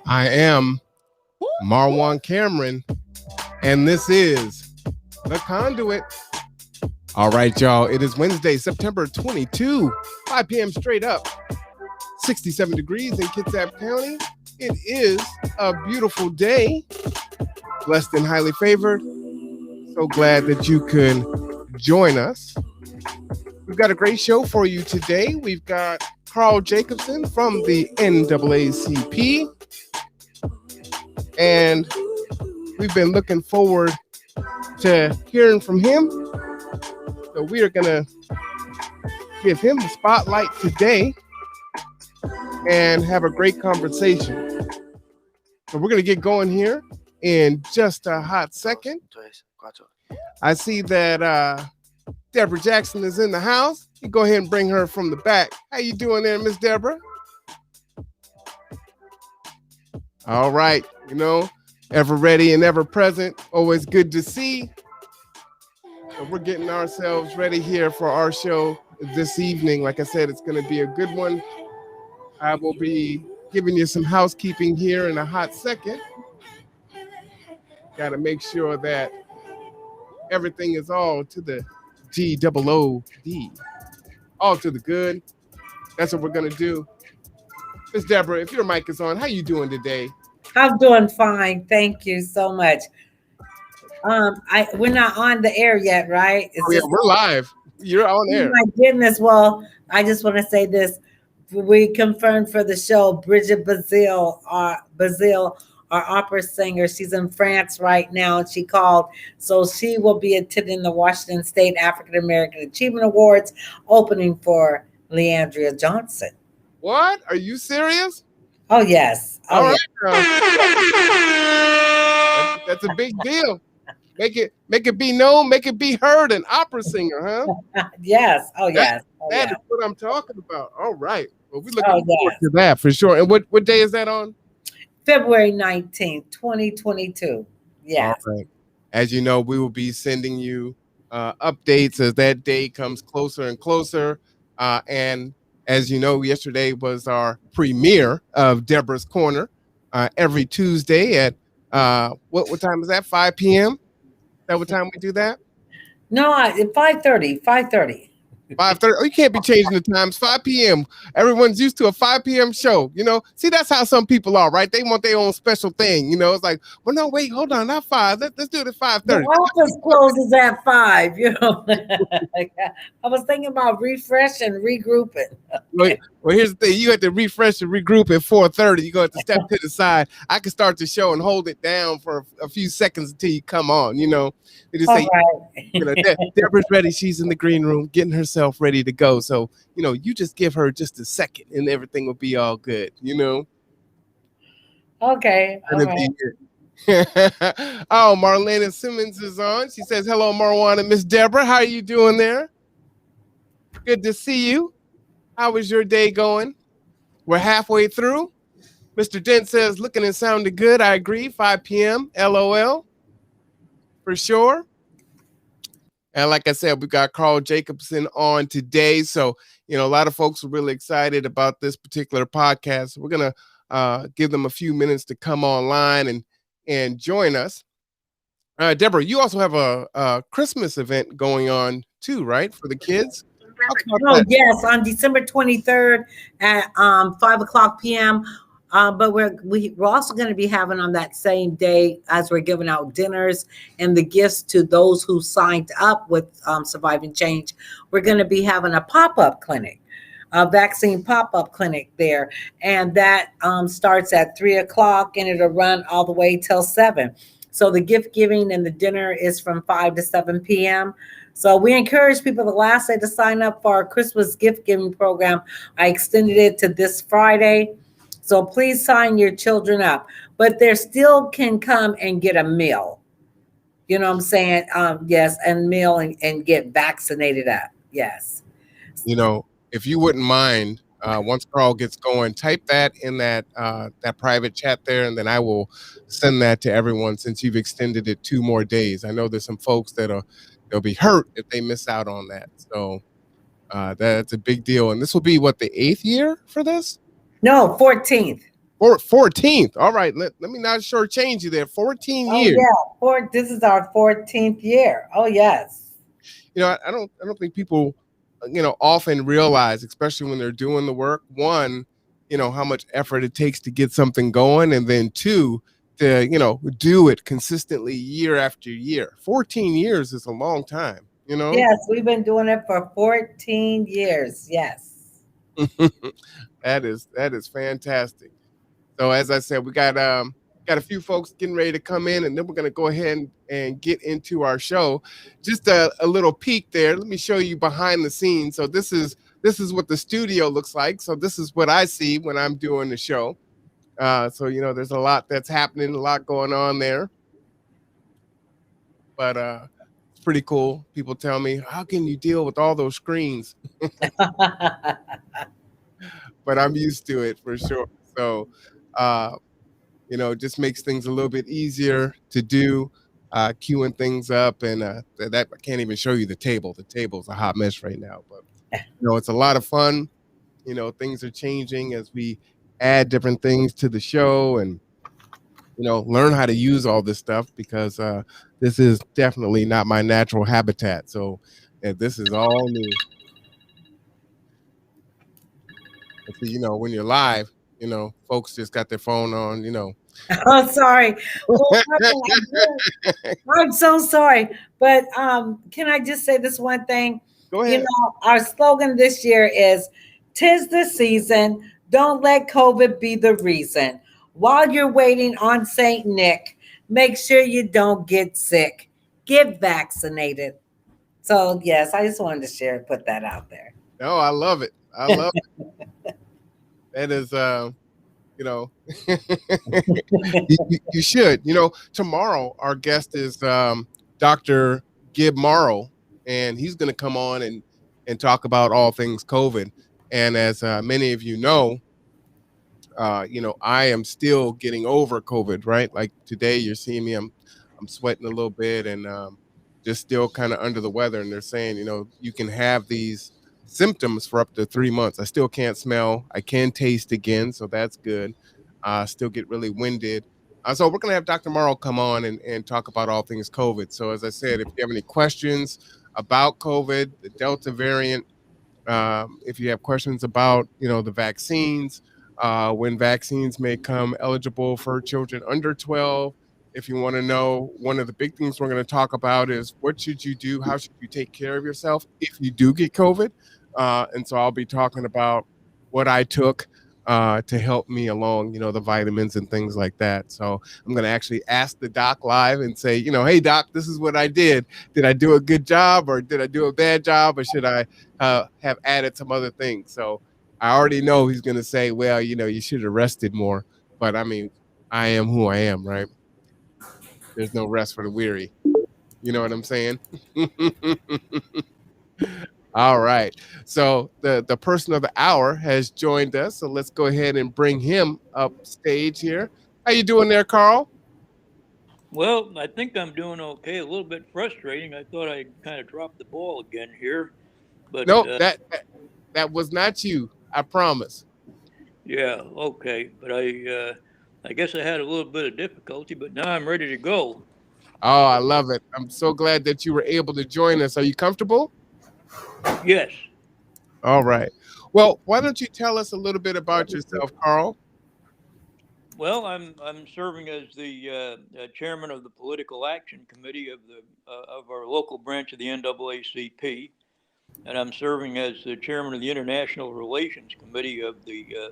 I am Marwan Cameron, and this is The Conduit. All right, y'all. It is Wednesday, September 22, 5 p.m. straight up. 67 degrees in Kitsap County. It is a beautiful day. Blessed and highly favored. So glad that you could join us. We've got a great show for you today. We've got Carl Jakobsson from the NAACP. And we've been looking forward to hearing from him. So we are going to give him the spotlight today and have a great conversation. So we're going to get going here in just a hot second. I see that Deborah Jackson is in the house. You go ahead and bring her from the back. How you doing there, Miss Deborah? All right. You know, ever ready and ever present. Always good to see. So we're getting ourselves ready here for our show this evening. Like I said, it's going to be a good one. I will be giving you some housekeeping here in a hot second. Got to make sure that everything is all to the G-O-O-D. All to the good. That's what we're going to do. Miss Deborah, if your mic is on, how you doing today? I'm doing fine. Thank you so much. We're not on the air yet, right? We're live. You're on air. Oh my goodness. Well, I just want to say this. We confirmed for the show Bridget Bazile, our opera singer. She's in France right now, and she called. So she will be attending the Washington State African American Achievement Awards opening for Leandria Johnson. What? Are you serious? Oh, yes. All right, that's a big deal. Make it be known, make it be heard. An opera singer, huh? Yes. Oh, yes. That is what I'm talking about. All right. Well, we're looking forward to that for sure. And what day is that on? February 19th, 2022. Yes. All right. As you know, we will be sending you updates as that day comes closer and closer. And as you know, yesterday was our premiere of Deborah's Corner every Tuesday at what time is that? 5 p.m. Is that what time we do that? No, 5:30. 5:30. 5:30. Oh, you can't be changing the times. 5 p.m. Everyone's used to a 5 p.m. show. You know, see, that's how some people are, right? They want their own special thing. You know, it's like, well, no, wait, hold on, not 5. Let's do it at 5:30. The office closes at 5. You know, I was thinking about refresh and regrouping. Well, here's the thing: you have to refresh and regroup at 4:30. You go have to step to the side. I can start the show and hold it down for a few seconds until you come on. You know, they just say, you know, Deborah's ready. She's in the green room getting herself ready to go. So, you know, you just give her just a second and everything will be all good, you know? Okay. All right. Oh, Marlena Simmons is on. She says, hello, Marwan and Miss Deborah. How are you doing there? Good to see you. How was your day going? We're halfway through. Mr. Dent says, looking and sounding good. I agree. 5 p.m. LOL. For sure. And like I said, we got Carl Jakobsson on today. So, you know, a lot of folks are really excited about this particular podcast. We're going to give them a few minutes to come online and join us. Deborah, you also have a Christmas event going on too, right? For the kids? Oh, yes, on December 23rd at 5:00 p.m. But we're also going to be having on that same day, as we're giving out dinners and the gifts to those who signed up with Surviving Change, we're going to be having a pop-up clinic, a vaccine pop-up clinic there. And that starts at 3:00 and it'll run all the way till 7. So the gift giving and the dinner is from 5 to 7 p.m. So we encourage people the last day to sign up for our Christmas gift giving program. I extended it to this Friday. So please sign your children up, but they still can come and get a meal. You know what I'm saying? Yes, and meal and get vaccinated up. Yes. You know, if you wouldn't mind, once Carl gets going, type that in that private chat there, and then I will send that to everyone since you've extended it 2 more days. I know there's some folks they'll be hurt if they miss out on that. So that's a big deal. And this will be what, the 8th year for this? No, 14th. 14th. All right. Let me not shortchange you there. 14 Oh years. yeah, this is our 14th year. Oh yes. I don't think people, often realize, especially when they're doing the work, one, how much effort it takes to get something going, and then two, to, do it consistently year after year. 14 years is a long time, Yes, we've been doing it for 14 years. Yes. That is fantastic. So as I said, we got a few folks getting ready to come in, and then we're gonna go ahead and get into our show. Just a little peek there. Let me show you behind the scenes. So this is what the studio looks like. So this is what I see when I'm doing the show. So there's a lot that's happening, a lot going on there. But it's pretty cool. People tell me, how can you deal with all those screens? But I'm used to it for sure. So uh it just makes things a little bit easier to do, queuing things up. And that I can't even show you the table. The table's a hot mess right now, but it's a lot of fun. Things are changing as we add different things to the show, and learn how to use all this stuff, because this is definitely not my natural habitat. So this is all new. And see, when you're live, folks just got their phone on. Oh, sorry. Well, I'm so sorry. But can I just say this one thing? Go ahead. Our slogan this year is "'Tis the season. Don't let COVID be the reason. While you're waiting on Saint Nick, make sure you don't get sick. Get vaccinated." So yes, I just wanted to share and put that out there. No, I love it. I love it. That is you know you should. Tomorrow our guest is Dr. Gib Morrow, and he's going to come on and talk about all things COVID. And as many of you know, I am still getting over COVID, right? Like today, you're seeing me, I'm sweating a little bit, and just still kind of under the weather. And they're saying, you can have these symptoms for up to 3 months. I still can't smell. I can taste again, so that's good. Still get really winded. So we're going to have Dr. Morrow come on and talk about all things COVID. So as I said, if you have any questions about COVID, the Delta variant, if you have questions about, the vaccines, when vaccines may come eligible for children under 12, if you want to know, one of the big things we're going to talk about is what should you do? How should you take care of yourself if you do get COVID? And so I'll be talking about what I took to help me along, the vitamins and things like that. So I'm going to actually ask the doc live and say, hey, doc, this is what I did. Did I do a good job, or did I do a bad job, or should I have added some other things? So I already know he's going to say, well, you should have rested more. But I mean, I am who I am, right? There's no rest for the weary. You know what I'm saying? All right. So the person of the hour has joined us. So let's go ahead and bring him up stage here. How you doing there, Carl? Well, I think I'm doing okay. A little bit frustrating. I thought I kind of dropped the ball again here, but Nope, that was not you. I promise. yeah, okay. But I guess I had a little bit of difficulty, but now I'm ready to go. Oh, I love it. I'm so glad that you were able to join us. Are you comfortable? Yes. All right. Well, why don't you tell us a little bit about yourself, Carl? Well, I'm serving as the chairman of the political action committee of our local branch of the NAACP, and I'm serving as the chairman of the international relations committee of the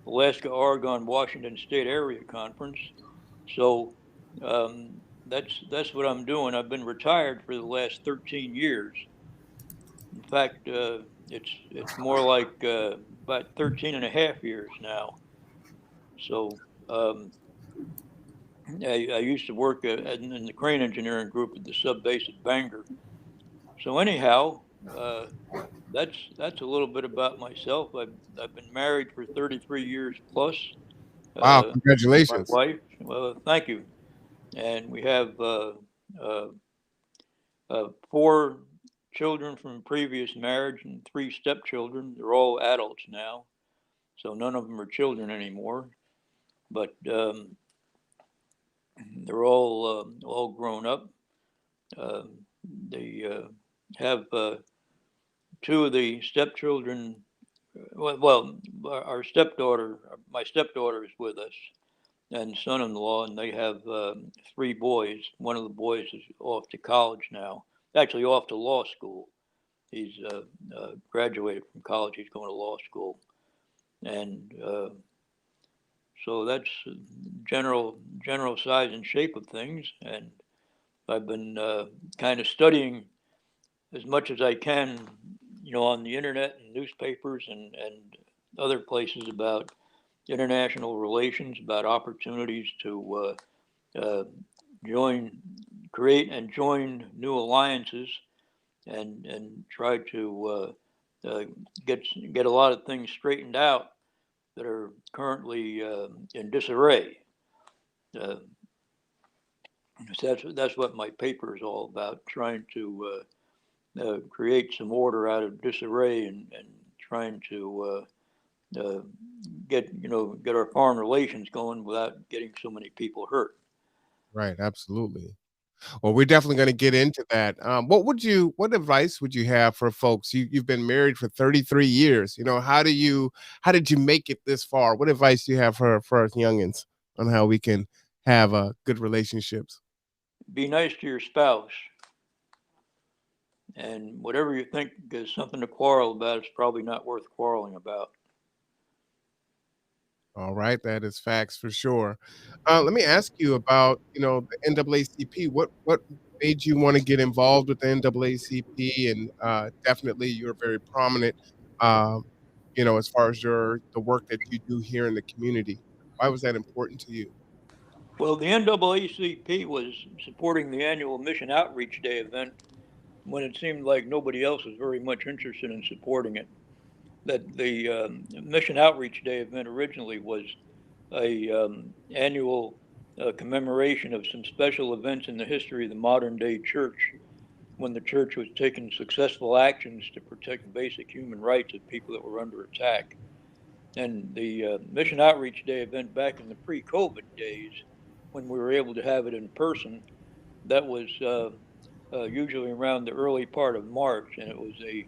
Alaska, Oregon, Washington State Area Conference. So that's what I'm doing. I've been retired for the last 13 years. In fact, it's more like about 13 and a half years now. So um, I used to work in the crane engineering group at the sub base at Bangor. So anyhow, uh, that's a little bit about myself. I've been married for 33 years plus. Wow, My congratulations. wife. Well, thank you. And we have uh, four children from previous marriage and three stepchildren. They're all adults now, so none of them are children anymore. but they're all grown up. They have two of the stepchildren. Well, our stepdaughter, my stepdaughter is with us, and son-in-law, and they have three boys. One of the boys is off to college now, actually off to law school. He's graduated from college. He's going to law school, and so that's general size and shape of things. And I've been kind of studying as much as I can, on the internet and newspapers and other places about international relations, about opportunities to create and join new alliances, and try to get a lot of things straightened out that are currently in disarray. So that's what my paper is all about, trying to create some order out of disarray, and trying to get our foreign relations going without getting so many people hurt. Right, absolutely. Well, we're definitely going to get into that. What advice would you have for folks? You've been married for 33 years. How did you make it this far? What advice do you have for us youngins on how we can have good relationships? Be nice to your spouse, and whatever you think is something to quarrel about, it's probably not worth quarreling about. All right, that is facts for sure. Let me ask you about, the NAACP. What made you want to get involved with the NAACP? And definitely, you're very prominent, um, as far as the work that you do here in the community. Why was that important to you? Well, the NAACP was supporting the annual Mission Outreach Day event when it seemed like nobody else was very much interested in supporting it. That the Mission Outreach Day event originally was a annual commemoration of some special events in the history of the modern day church, when the church was taking successful actions to protect basic human rights of people that were under attack. And the Mission Outreach Day event back in the pre-COVID days, when we were able to have it in person, that was usually around the early part of March, and it was a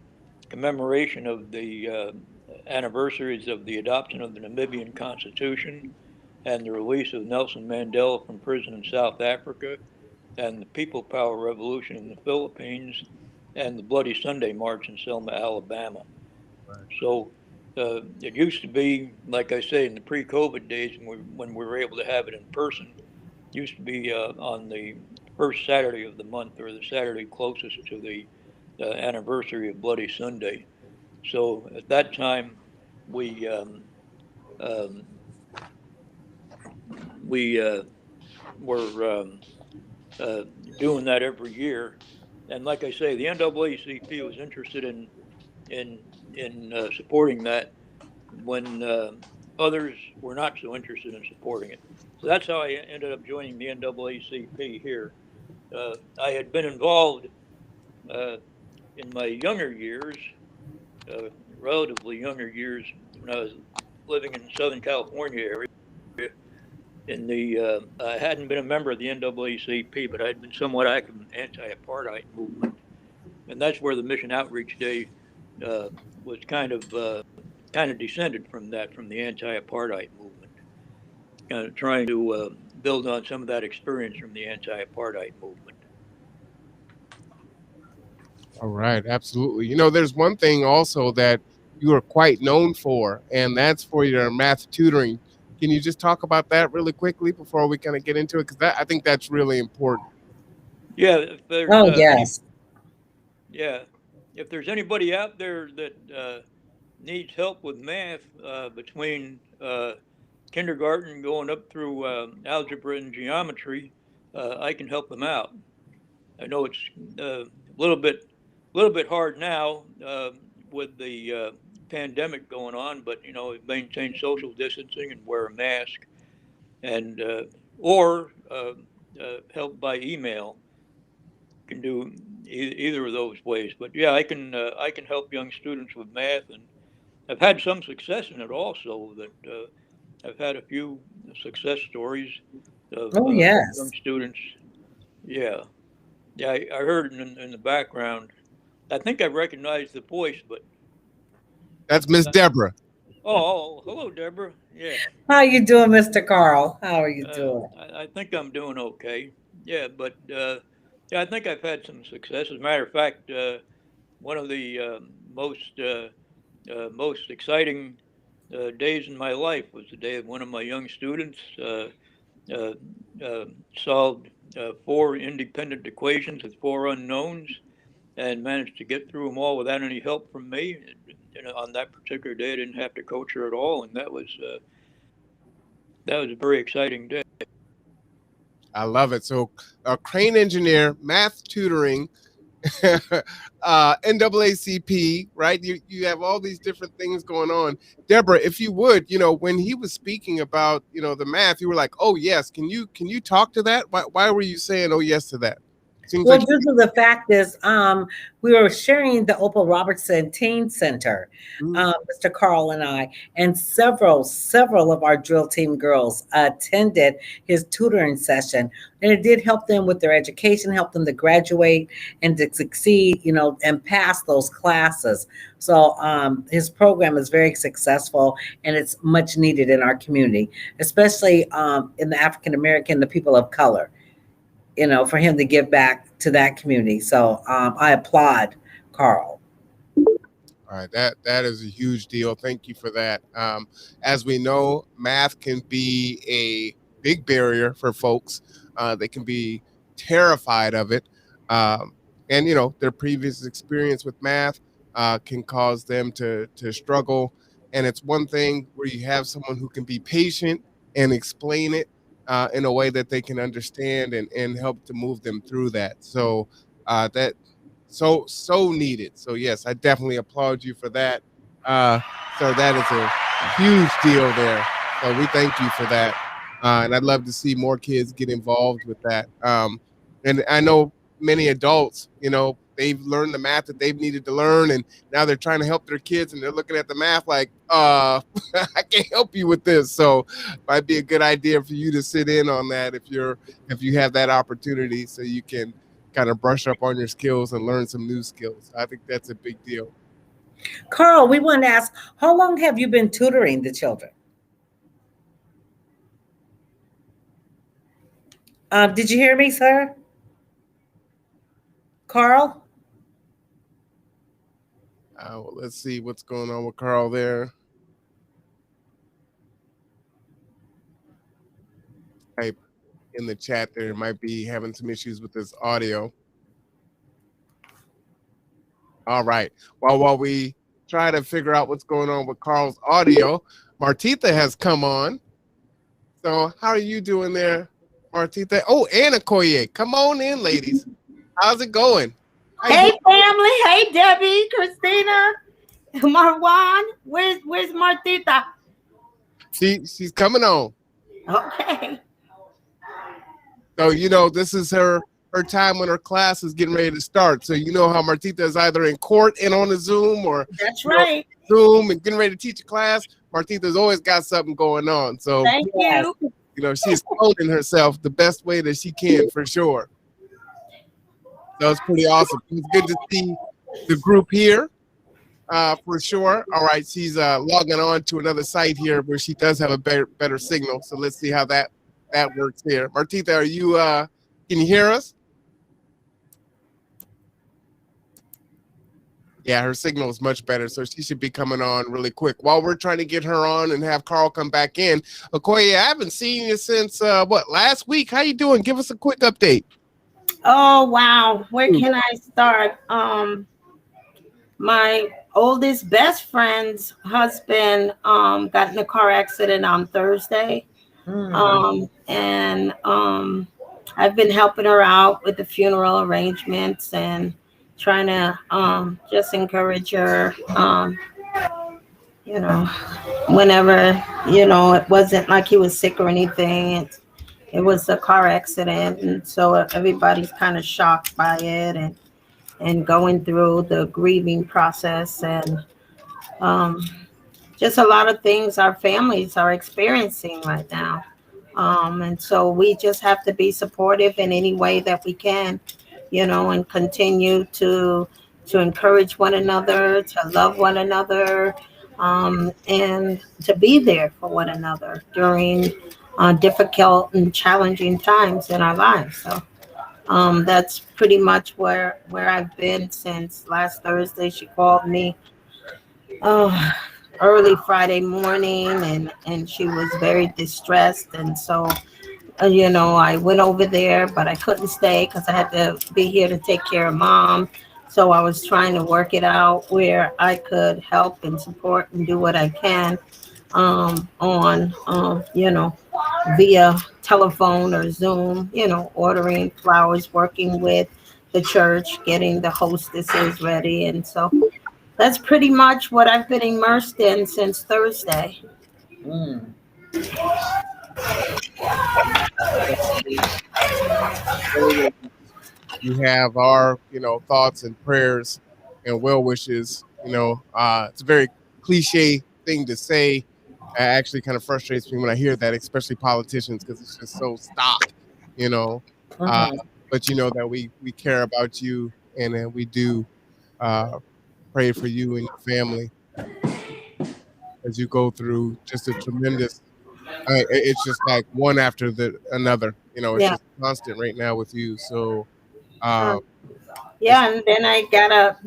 commemoration of the anniversaries of the adoption of the Namibian Constitution, and the release of Nelson Mandela from prison in South Africa, and the People Power Revolution in the Philippines, and the Bloody Sunday March in Selma, Alabama. Right. So it used to be, like I say, in the pre-COVID days, when we were able to have it in person, used to be on the first Saturday of the month, or the Saturday closest to the anniversary of Bloody Sunday. So at that time, we were doing that every year. And like I say, the NAACP was interested in supporting that when others were not so interested in supporting it. So that's how I ended up joining the NAACP here. I had been involved in my younger years, relatively younger years, when I was living in Southern California area. I hadn't been a member of the NAACP, but I had been somewhat active in the anti-apartheid movement, and that's where the Mission Outreach Day was kind of descended from that, from the anti-apartheid movement, kind of trying to build on some of that experience from the anti-apartheid movement. All right, absolutely. There's one thing also that you are quite known for, and that's for your math tutoring. Can you just talk about that really quickly before we kind of get into it? Because I think that's really important. Yeah, if there's Oh, yes. if there's anybody out there that needs help with math between kindergarten going up through algebra and geometry, I can help them out. I know it's a little bit hard now with the pandemic going on, but maintain social distancing and wear a mask, and or help by email. Can do either of those ways. But yeah, I can help young students with math, and I've had some success in it also. That I've had a few success stories of Oh, yes. young students. Yeah, yeah. I heard in the background. I think I recognized the voice, but That's Miss Deborah. hello, Deborah. Yeah, How you doing, Mr. Carl? How are you doing? I think I'm doing okay. Yeah, but yeah, I think I've had some success. As a matter of fact, one of the most exciting days in my life was the day that one of my young students uh, uh, solved four independent equations with four unknowns and managed to get through them all without any help from me. And on that particular day, I didn't have to coach her at all, and that was a very exciting day. I love it. So, a crane engineer, math tutoring, NAACP, right? You have all these different things going on. Deborah, if you would, when he was speaking about, the math, you were like, oh yes, can you talk to that? Why were you saying oh yes to that? Seems Well, like due to the fact is, we were sharing the Opal Robertson Teen Center, Mr. Carl and I, and several of our drill team girls attended his tutoring session, and it did help them with their education, help them to graduate and to succeed, and pass those classes. So his program is very successful, and it's much needed in our community, especially in the African American, the people of color. For him to give back to that community. So I applaud Carl. all right, that is a huge deal. Thank you for that. As we know, math can be a big barrier for folks. They can be terrified of it, and their previous experience with math can cause them to struggle. And it's one thing where you have someone who can be patient and explain it in a way that they can understand and help to move them through that. So that so needed. So yes, I definitely applaud you for that. So that is a huge deal there. So we thank you for that. And I'd love to see more kids get involved with that. And I know many adults, they've learned the math that they've needed to learn, and now they're trying to help their kids, and they're looking at the math like, I can't help you with this. So might be a good idea for you to sit in on that if you have that opportunity, so you can kind of brush up on your skills and learn some new skills. I think that's a big deal. Carl, we want to ask, how long have you been tutoring the children? Did you hear me, sir? Carl? Well, let's see what's going on with Carl there. Type in the chat there, might be having some issues with his audio. All right. While we try to figure out what's going on with Carl's audio, Martitha has come on. So how are you doing there, Martitha? Oh, and Okoye. Come on in, ladies. How's it going? Hey, family. Hey, Debbie, Christina, Marwan. Where's Martita? She's coming on. Okay. So, this is her time when her class is getting ready to start. So you know how Martita is either in court and on the Zoom, or that's right, Zoom and getting ready to teach a class. Martita's always got something going on. So thank you. She's holding herself the best way that she can, for sure. So it's pretty awesome. It's good to see the group here, for sure. All right, she's logging on to another site here where she does have a better signal. So let's see how that works here. Martita, are you can you hear us? Yeah, her signal is much better, so she should be coming on really quick. While we're trying to get her on and have Carl come back in, Okoye, I haven't seen you since last week? How you doing? Give us a quick update. Oh wow, where can I start? My oldest best friend's husband got in a car accident on Thursday, and I've been helping her out with the funeral arrangements and trying to just encourage her, whenever, it wasn't like he was sick or anything. It was a car accident, and so everybody's kind of shocked by it and going through the grieving process. And just a lot of things our families are experiencing right now. And so we just have to be supportive in any way that we can, and continue to encourage one another, to love one another, and to be there for one another during difficult and challenging times in our lives. So that's pretty much where I've been since last Thursday. She called me uh, early Friday morning, and she was very distressed, and so I went over there, but I couldn't stay because I had to be here to take care of mom. So I was trying to work it out where I could help and support and do what I can on via telephone or Zoom, ordering flowers, working with the church, getting the hostesses ready. And so that's pretty much what I've been immersed in since Thursday. Mm. You have our, thoughts and prayers and well wishes. It's a very cliche thing to say. It actually kind of frustrates me when I hear that, especially politicians, because it's just so stock, you know. Uh, Mhm. but you know that we care about you, and we do pray for you and your family as you go through just a tremendous. It's just like one after the another. It's Yeah. just constant right now with you. So, Uh, uh, it's yeah. And then I got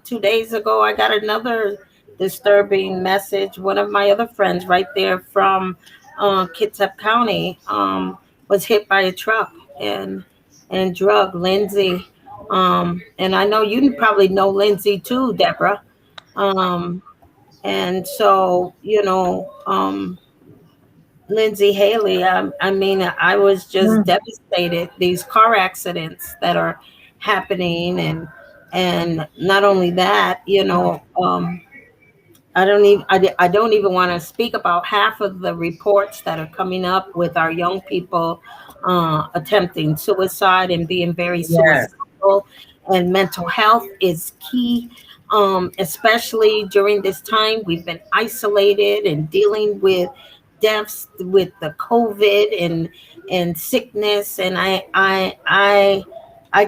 2 days ago, I got another disturbing message. One of my other friends right there from Kitsap County was hit by a truck and drug Lindsay. And I know you probably know Lindsay too, Deborah. Um, and so, Lindsay Haley, I mean, I was just Mm. devastated. These car accidents that are happening, and not only that, I don't even want to speak about half of the reports that are coming up with our young people attempting suicide and being very Yes. suicidal. And mental health is key, especially during this time. We've been isolated and dealing with deaths with the COVID and sickness. And I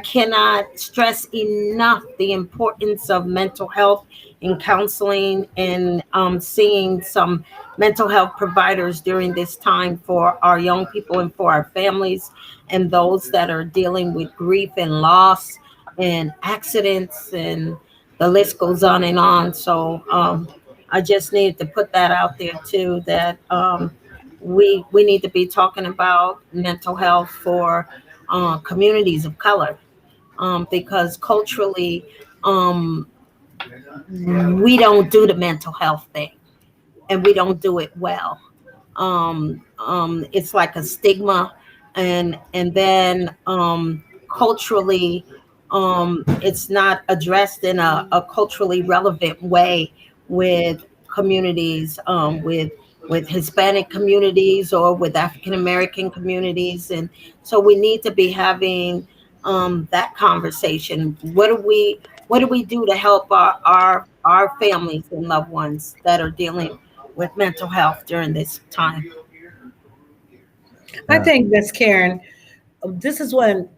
cannot stress enough the importance of mental health in counseling and seeing some mental health providers during this time for our young people and for our families and those that are dealing with grief and loss and accidents, and the list goes on and on. So I just needed to put that out there too, that we need to be talking about mental health for communities of color, because culturally, um, we don't do the mental health thing, and we don't do it well. It's like a stigma, and then culturally, it's not addressed in a culturally relevant way with communities, with Hispanic communities or with African American communities, and so we need to be having that conversation. What do we do to help our families and loved ones that are dealing with mental health during this time? I think, Miss Karen, this is when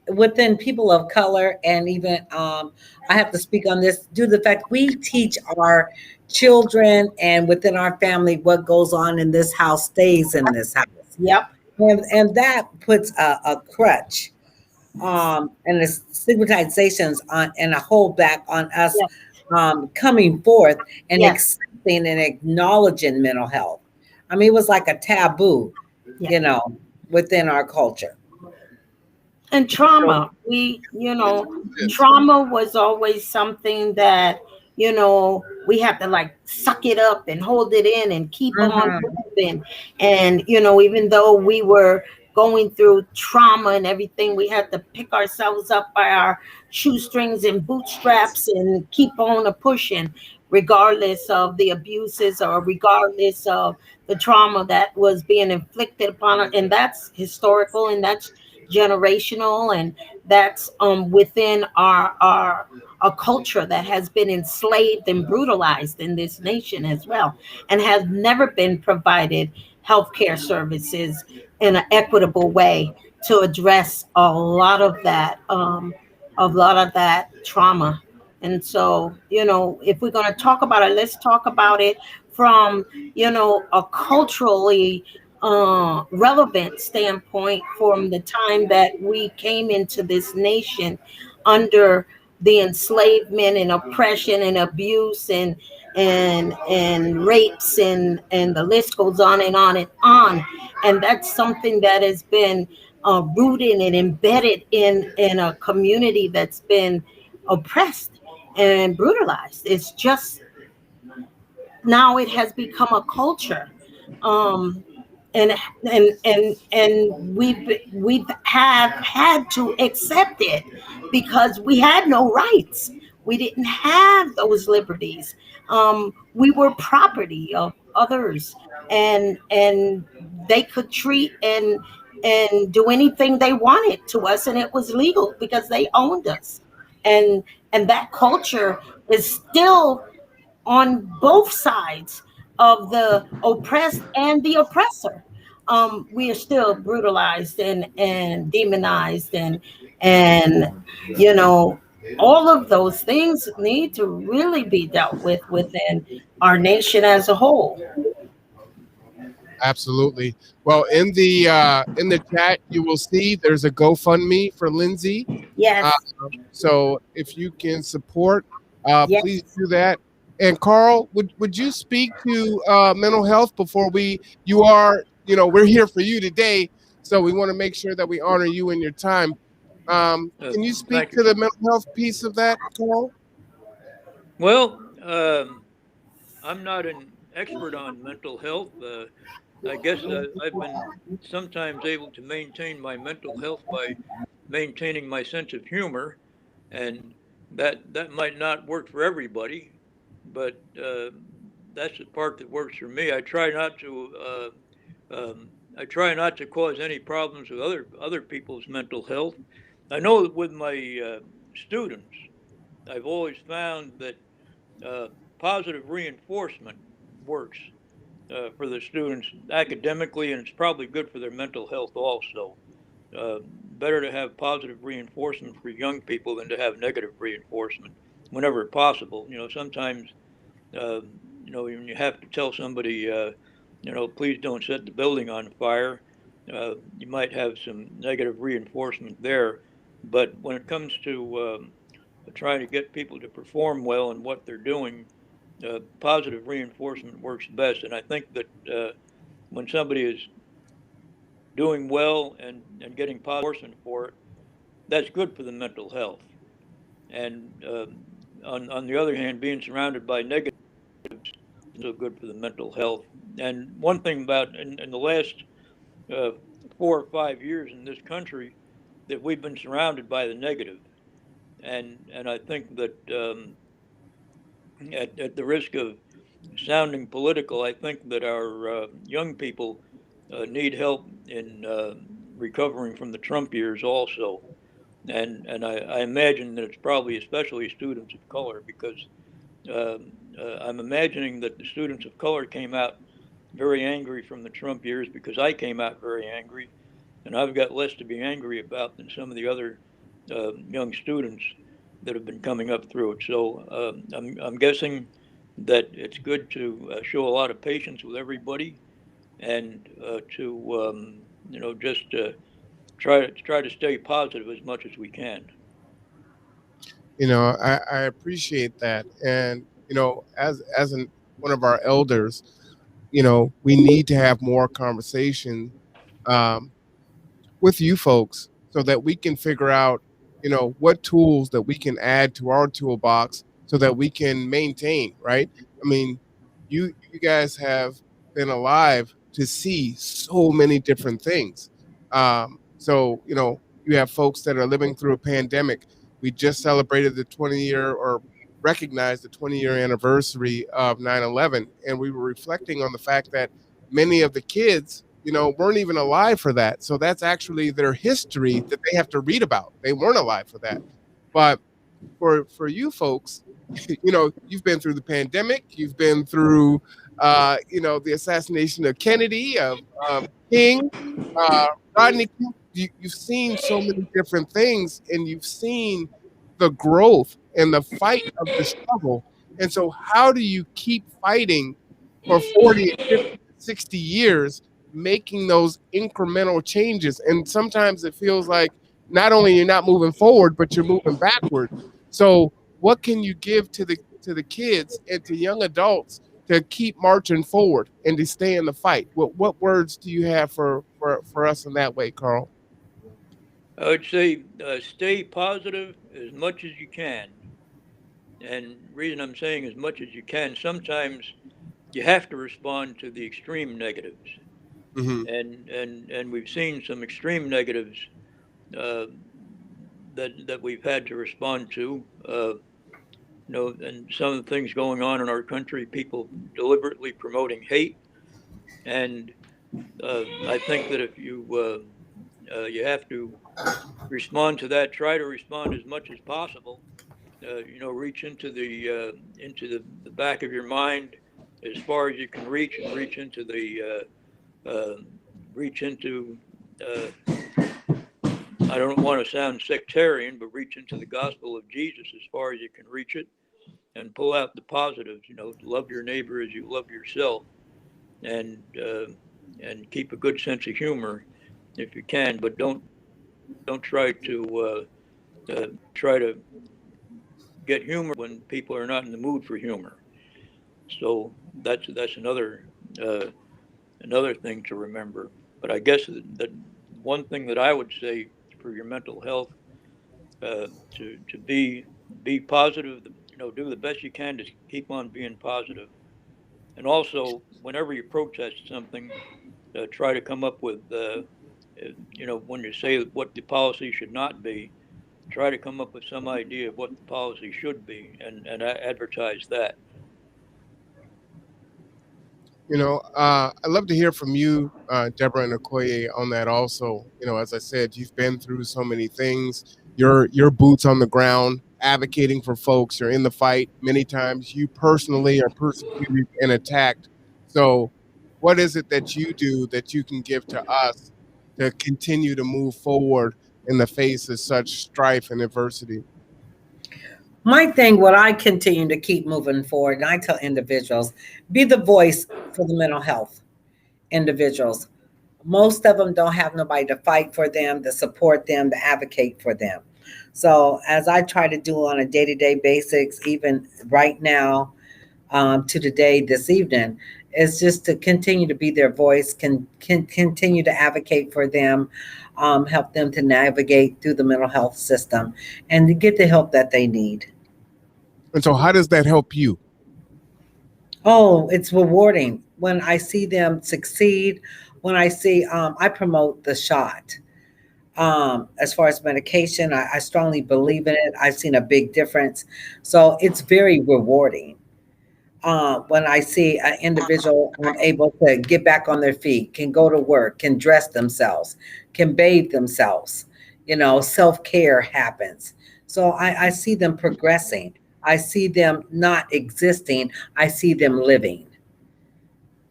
within people of color, and even I have to speak on this due to the fact we teach our children and within our family what goes on in this house stays in this house. Yep. And that puts a crutch and the stigmatizations on and a holdback on us Yes. coming forth and Yes. accepting and acknowledging mental health. I mean, it was like a taboo, Yeah. you know, within our culture. And So, trauma, trauma was always something that, we have to like suck it up and hold it in and keep on mhm, moving. And, even though we were going through trauma and everything, we had to pick ourselves up by our shoestrings and bootstraps and keep on a pushing, regardless of the abuses or regardless of the trauma that was being inflicted upon us. And that's historical, and that's generational, and that's within our a culture that has been enslaved and brutalized in this nation as well, and has never been provided healthcare services in an equitable way to address a lot of that trauma. And so, if we're going to talk about it, let's talk about it from, a culturally relevant standpoint, from the time that we came into this nation under the enslavement and oppression and abuse and rapes, and the list goes on and on and on. And that's something that has been rooted and embedded in a community that's been oppressed and brutalized. It's just, now it has become a culture. um and we've have had to accept it, because we had no rights. We didn't have those liberties. We were property of others, and they could treat and do anything they wanted to us, and it was legal because they owned us. And that culture is still on both sides of the oppressed and the oppressor. We are still brutalized and demonized, and you know all of those things need to really be dealt with within our nation as a whole. Absolutely. Well, in the chat, you will see there's a GoFundMe for Lindsay. Yes, So if you can support, please yes. do that. And Carl, would you speak to mental health before we're here for you today, so we want to make sure that we honor you and your time. Can you speak Thank to you. the mental health piece of that, Carl? Well, I'm not an expert on mental health. I guess I've been sometimes able to maintain my mental health by maintaining my sense of humor, and that might not work for everybody, but that's the part that works for me. I try not to cause any problems with other people's mental health. I know that with my students, I've always found that uh, positive reinforcement works for the students academically, and it's probably good for their mental health also. Better to have positive reinforcement for young people than to have negative reinforcement whenever possible. Sometimes, uh, when you have to tell somebody, please don't set the building on fire, you might have some negative reinforcement there. But when it comes to trying to get people to perform well in what they're doing, positive reinforcement works best. And I think that when somebody is doing well and getting positive reinforcement for it, that's good for the mental health. And on the other hand, being surrounded by negatives is so good for the mental health. And one thing about in the last uh, 4 or 5 years in this country, that we've been surrounded by the negative. And I think that at the risk of sounding political, I think that our young people need help in recovering from the Trump years also. And I imagine that it's probably especially students of color, because I'm imagining that the students of color came out very angry from the Trump years, because I came out very angry, and I've got less to be angry about than some of the other young students that have been coming up through it. So I'm guessing that it's good to show a lot of patience with everybody, and to just try to stay positive as much as we can. I appreciate that. And as one of our elders, we need to have more conversation um, with you folks, so that we can figure out, what tools that we can add to our toolbox so that we can maintain, right? I mean, you guys have been alive to see so many different things. So, you have folks that are living through a pandemic. We just celebrated the 20-year, or recognized the 20-year anniversary of 9/11, and we were reflecting on the fact that many of the kids weren't even alive for that. So that's actually their history that they have to read about. They weren't alive for that. But for you folks, you've been through the pandemic, you've been through, the assassination of Kennedy, of King, Rodney King. You've seen so many different things, and you've seen the growth and the fight of the struggle. And so how do you keep fighting for 40, 50, 60 years, making those incremental changes? And sometimes it feels like not only you're not moving forward, but you're moving backward. So what can you give to the kids and to young adults to keep marching forward and to stay in the fight? What words do you have for us in that way, Carl? I would say stay positive as much as you can. And the reason I'm saying as much as you can, sometimes you have to respond to the extreme negatives. Mm-hmm. And we've seen some extreme negatives that we've had to respond to. And some of the things going on in our country, people deliberately promoting hate. And I think that if you have to respond to that, try to respond as much as possible. Reach into the back of your mind as far as you can reach, and reach into I don't want to sound sectarian, but reach into the gospel of Jesus as far as you can reach it, and pull out the positives. Love your neighbor as you love yourself, and keep a good sense of humor if you can, but don't try to get humor when people are not in the mood for humor. So that's another thing to remember. But I guess that one thing that I would say for your mental health, to be positive, do the best you can to keep on being positive. And also, whenever you protest something, try to come up with, when you say what the policy should not be, try to come up with some idea of what the policy should be, and advertise that. I'd love to hear from you, Deborah and Okoye, on that also. As I said, you've been through so many things. Your boots on the ground, advocating for folks. You're in the fight. Many times you personally are persecuted and attacked. So what is it that you do that you can give to us to continue to move forward in the face of such strife and adversity? My thing, what I continue to keep moving forward, and I tell individuals, be the voice for the mental health individuals. Most of them don't have nobody to fight for them, to support them, to advocate for them. So as I try to do on a day-to-day basis, even right now, to today, this evening, is just to continue to be their voice, can continue to advocate for them, help them to navigate through the mental health system and to get the help that they need. And so how does that help you? Oh, it's rewarding when I see them succeed. When I see, I promote the shot. As far as medication, I strongly believe in it. I've seen a big difference. So it's very rewarding. When I see an individual able to get back on their feet, can go to work, can dress themselves, can bathe themselves, self-care happens. So I see them progressing. I see them not existing. I see them living.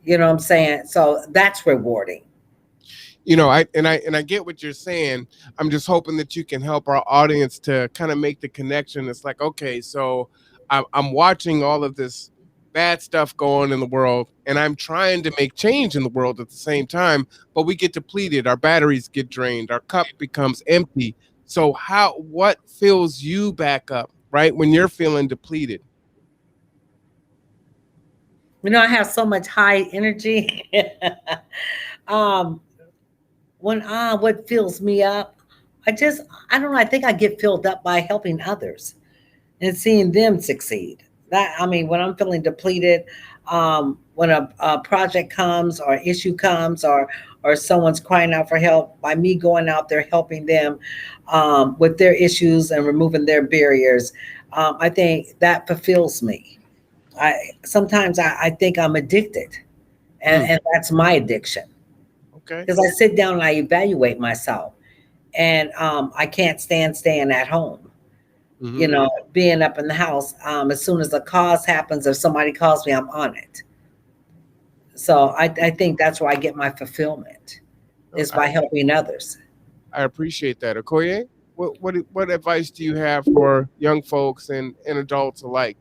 You know what I'm saying? So that's rewarding. I get what you're saying. I'm just hoping that you can help our audience to kind of make the connection. It's like, okay, so I'm watching all of this bad stuff going in the world, and I'm trying to make change in the world at the same time, but we get depleted, our batteries get drained, our cup becomes empty. So what fills you back up, right, when you're feeling depleted? I have so much high energy. What fills me up, I don't know, I think I get filled up by helping others and seeing them succeed. When I'm feeling depleted, when a project comes or issue comes or someone's crying out for help, by me going out there helping them with their issues and removing their barriers, I think that fulfills me. Sometimes I think I'm addicted, and that's my addiction. Okay. Because I sit down and I evaluate myself, and I can't stand staying at home. You Mhm. know, being up in the house. As soon as a cause happens or somebody calls me, I'm on it. So I think that's where I get my fulfillment, Oh, is by helping others. I appreciate that. Okoye, what advice do you have for young folks and adults alike?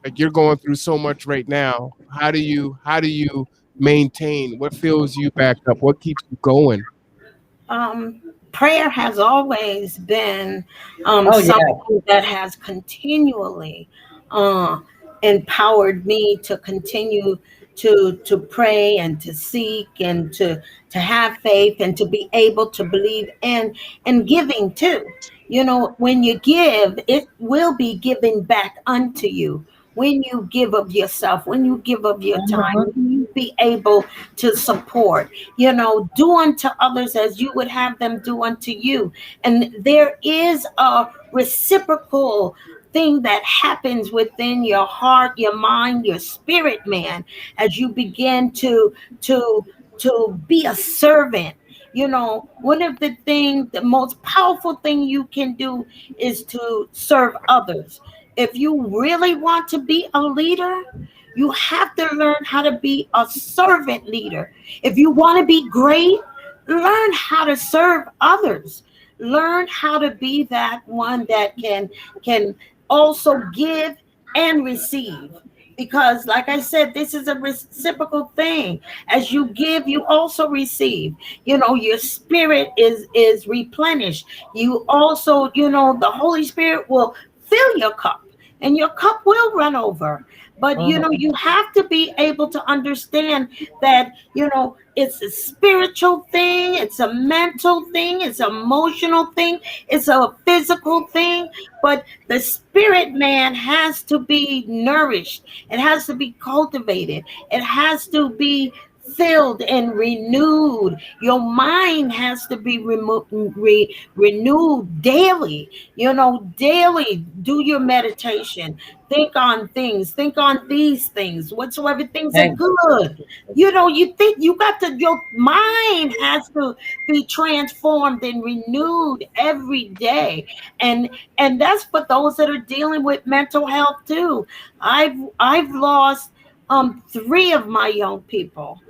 Like, you're going through so much right now. How do you maintain? What fills you back up? What keeps you going? Um, Prayer has always been Oh yeah. something that has continually uh, empowered me to continue to pray and to seek and to have faith and to be able to believe and giving too. You know, when you give, it will be given back unto you. When you give of yourself, when you give of your time, Mhm. when you be able to support, you know, do unto others as you would have them do unto you. And there is a reciprocal thing that happens within your heart, your mind, your spirit, man, as you begin to be a servant. You know, one of the things, the most powerful thing you can do is to serve others. If you really want to be a leader, you have to learn how to be a servant leader. If you want to be great, learn how to serve others. Learn how to be that one that can also give and receive. Because, like I said, this is a reciprocal thing. As you give, you also receive. You know, your spirit is replenished. You also, you know, the Holy Spirit will fill your cup, and your cup will run over. But you know, Mhm. you have to be able to understand that, you know, it's a spiritual thing, it's a mental thing, it's an emotional thing, it's a physical thing. But the spirit man has to be nourished, it has to be cultivated, it has to be filled and renewed. Your mind has to be renewed daily. You know, daily do your meditation. Think on things, think on these things, whatsoever things are Thank you. good. You know, you think you got to, your mind has to be transformed and renewed every day. And that's for those that are dealing with mental health too. I've lost three of my young people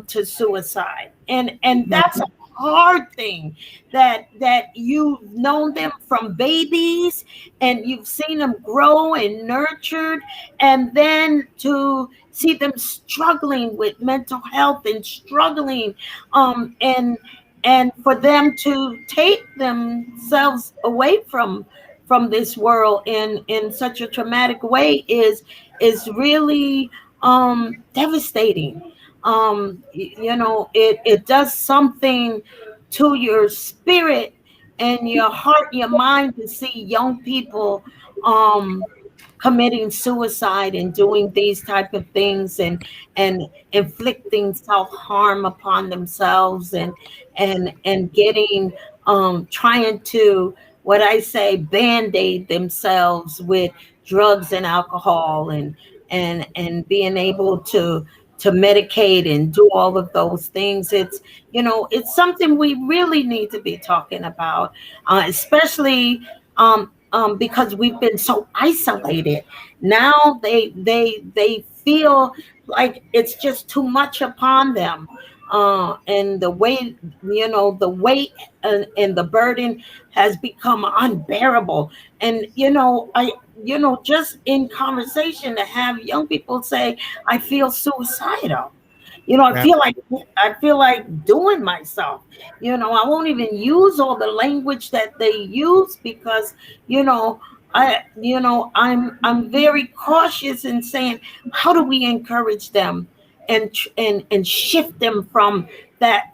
to suicide. And that's a hard thing, that you've known them from babies and you've seen them grow and nurtured, and then to see them struggling with mental health and struggling and for them to take themselves away from this world in such a traumatic way is really devastating. You know, it does something to your spirit and your heart, your mind, to see young people um committing suicide and doing these type of things and inflicting self-harm upon themselves and getting trying to, what I say, band-aid themselves with drugs and alcohol and being able to medicate and do all of those things. It's, you know, it's something we really need to be talking about, especially because we've been so isolated. Now they feel like it's just too much upon them, and the weight, you know, the weight and the burden has become unbearable. And you know, you know, just in conversation to have young people say, I feel suicidal. You know, Yeah. I feel like doing myself. You know, I won't even use all the language that they use because, you know, I'm very cautious in saying, how do we encourage them and shift them from that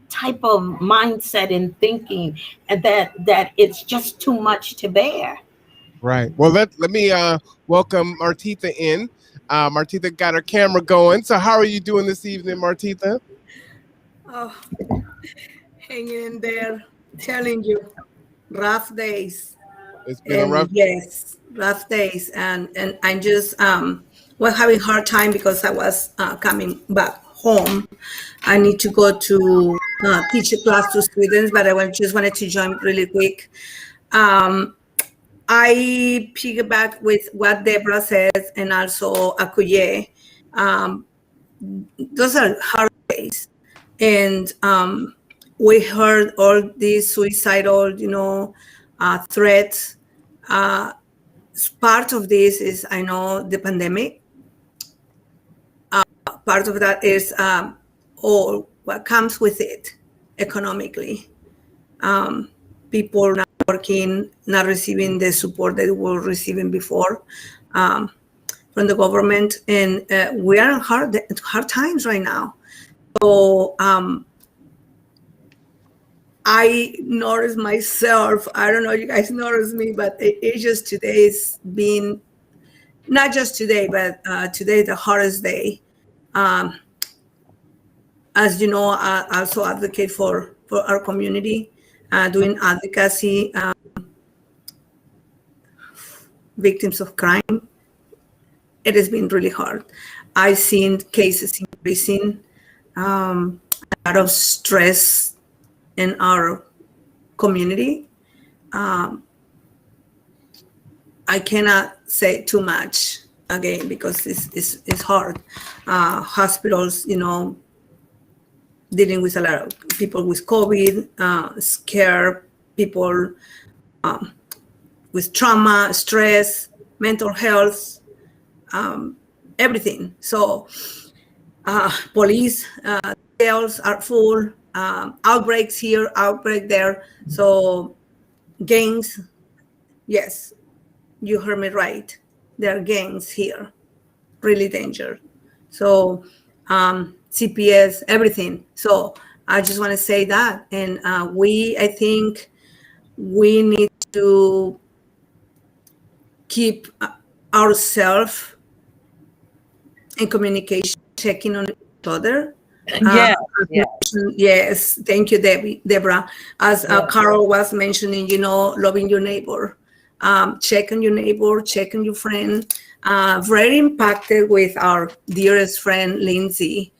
type of mindset and thinking, and that it's just too much to bear. Right. Well, let me welcome Martitha in. Martitha got her camera going. So how are you doing this evening, Martitha? Oh, hanging in there, telling you, rough days. It's been a rough. And yes, rough days. And I'm just was having a hard time because I was coming back home. I need to go to teach a class to students, but just wanted to join really quick. I piggyback with what Deborah says and also Akuye. Those are hard days. And we heard all these suicidal, threats. Part of this is, I know, the pandemic. Part of that is all what comes with it economically. People not working, not receiving the support that they were receiving before from the government. And we are in hard times right now. So I noticed myself, I don't know if you guys noticed me, but it just today has been, not just today, but today the hardest day. As you know, I also advocate for our community, doing advocacy, victims of crime. It has been really hard. I've seen cases increasing, a lot of stress in our community. I cannot say too much again because it's hard. Hospitals, dealing with a lot of people with COVID, scare people with trauma, stress, mental health, everything. So police jails are full, outbreaks here, outbreak there. So gangs, yes, you heard me right. There are gangs here, really danger. So CPS, everything. So I just want to say that. And I think we need to keep ourselves in communication, checking on each other. Yes. Thank you, Deborah. As Carl was mentioning, loving your neighbor, check on your neighbor, check on your friend. Very impacted with our dearest friend, Lindsay.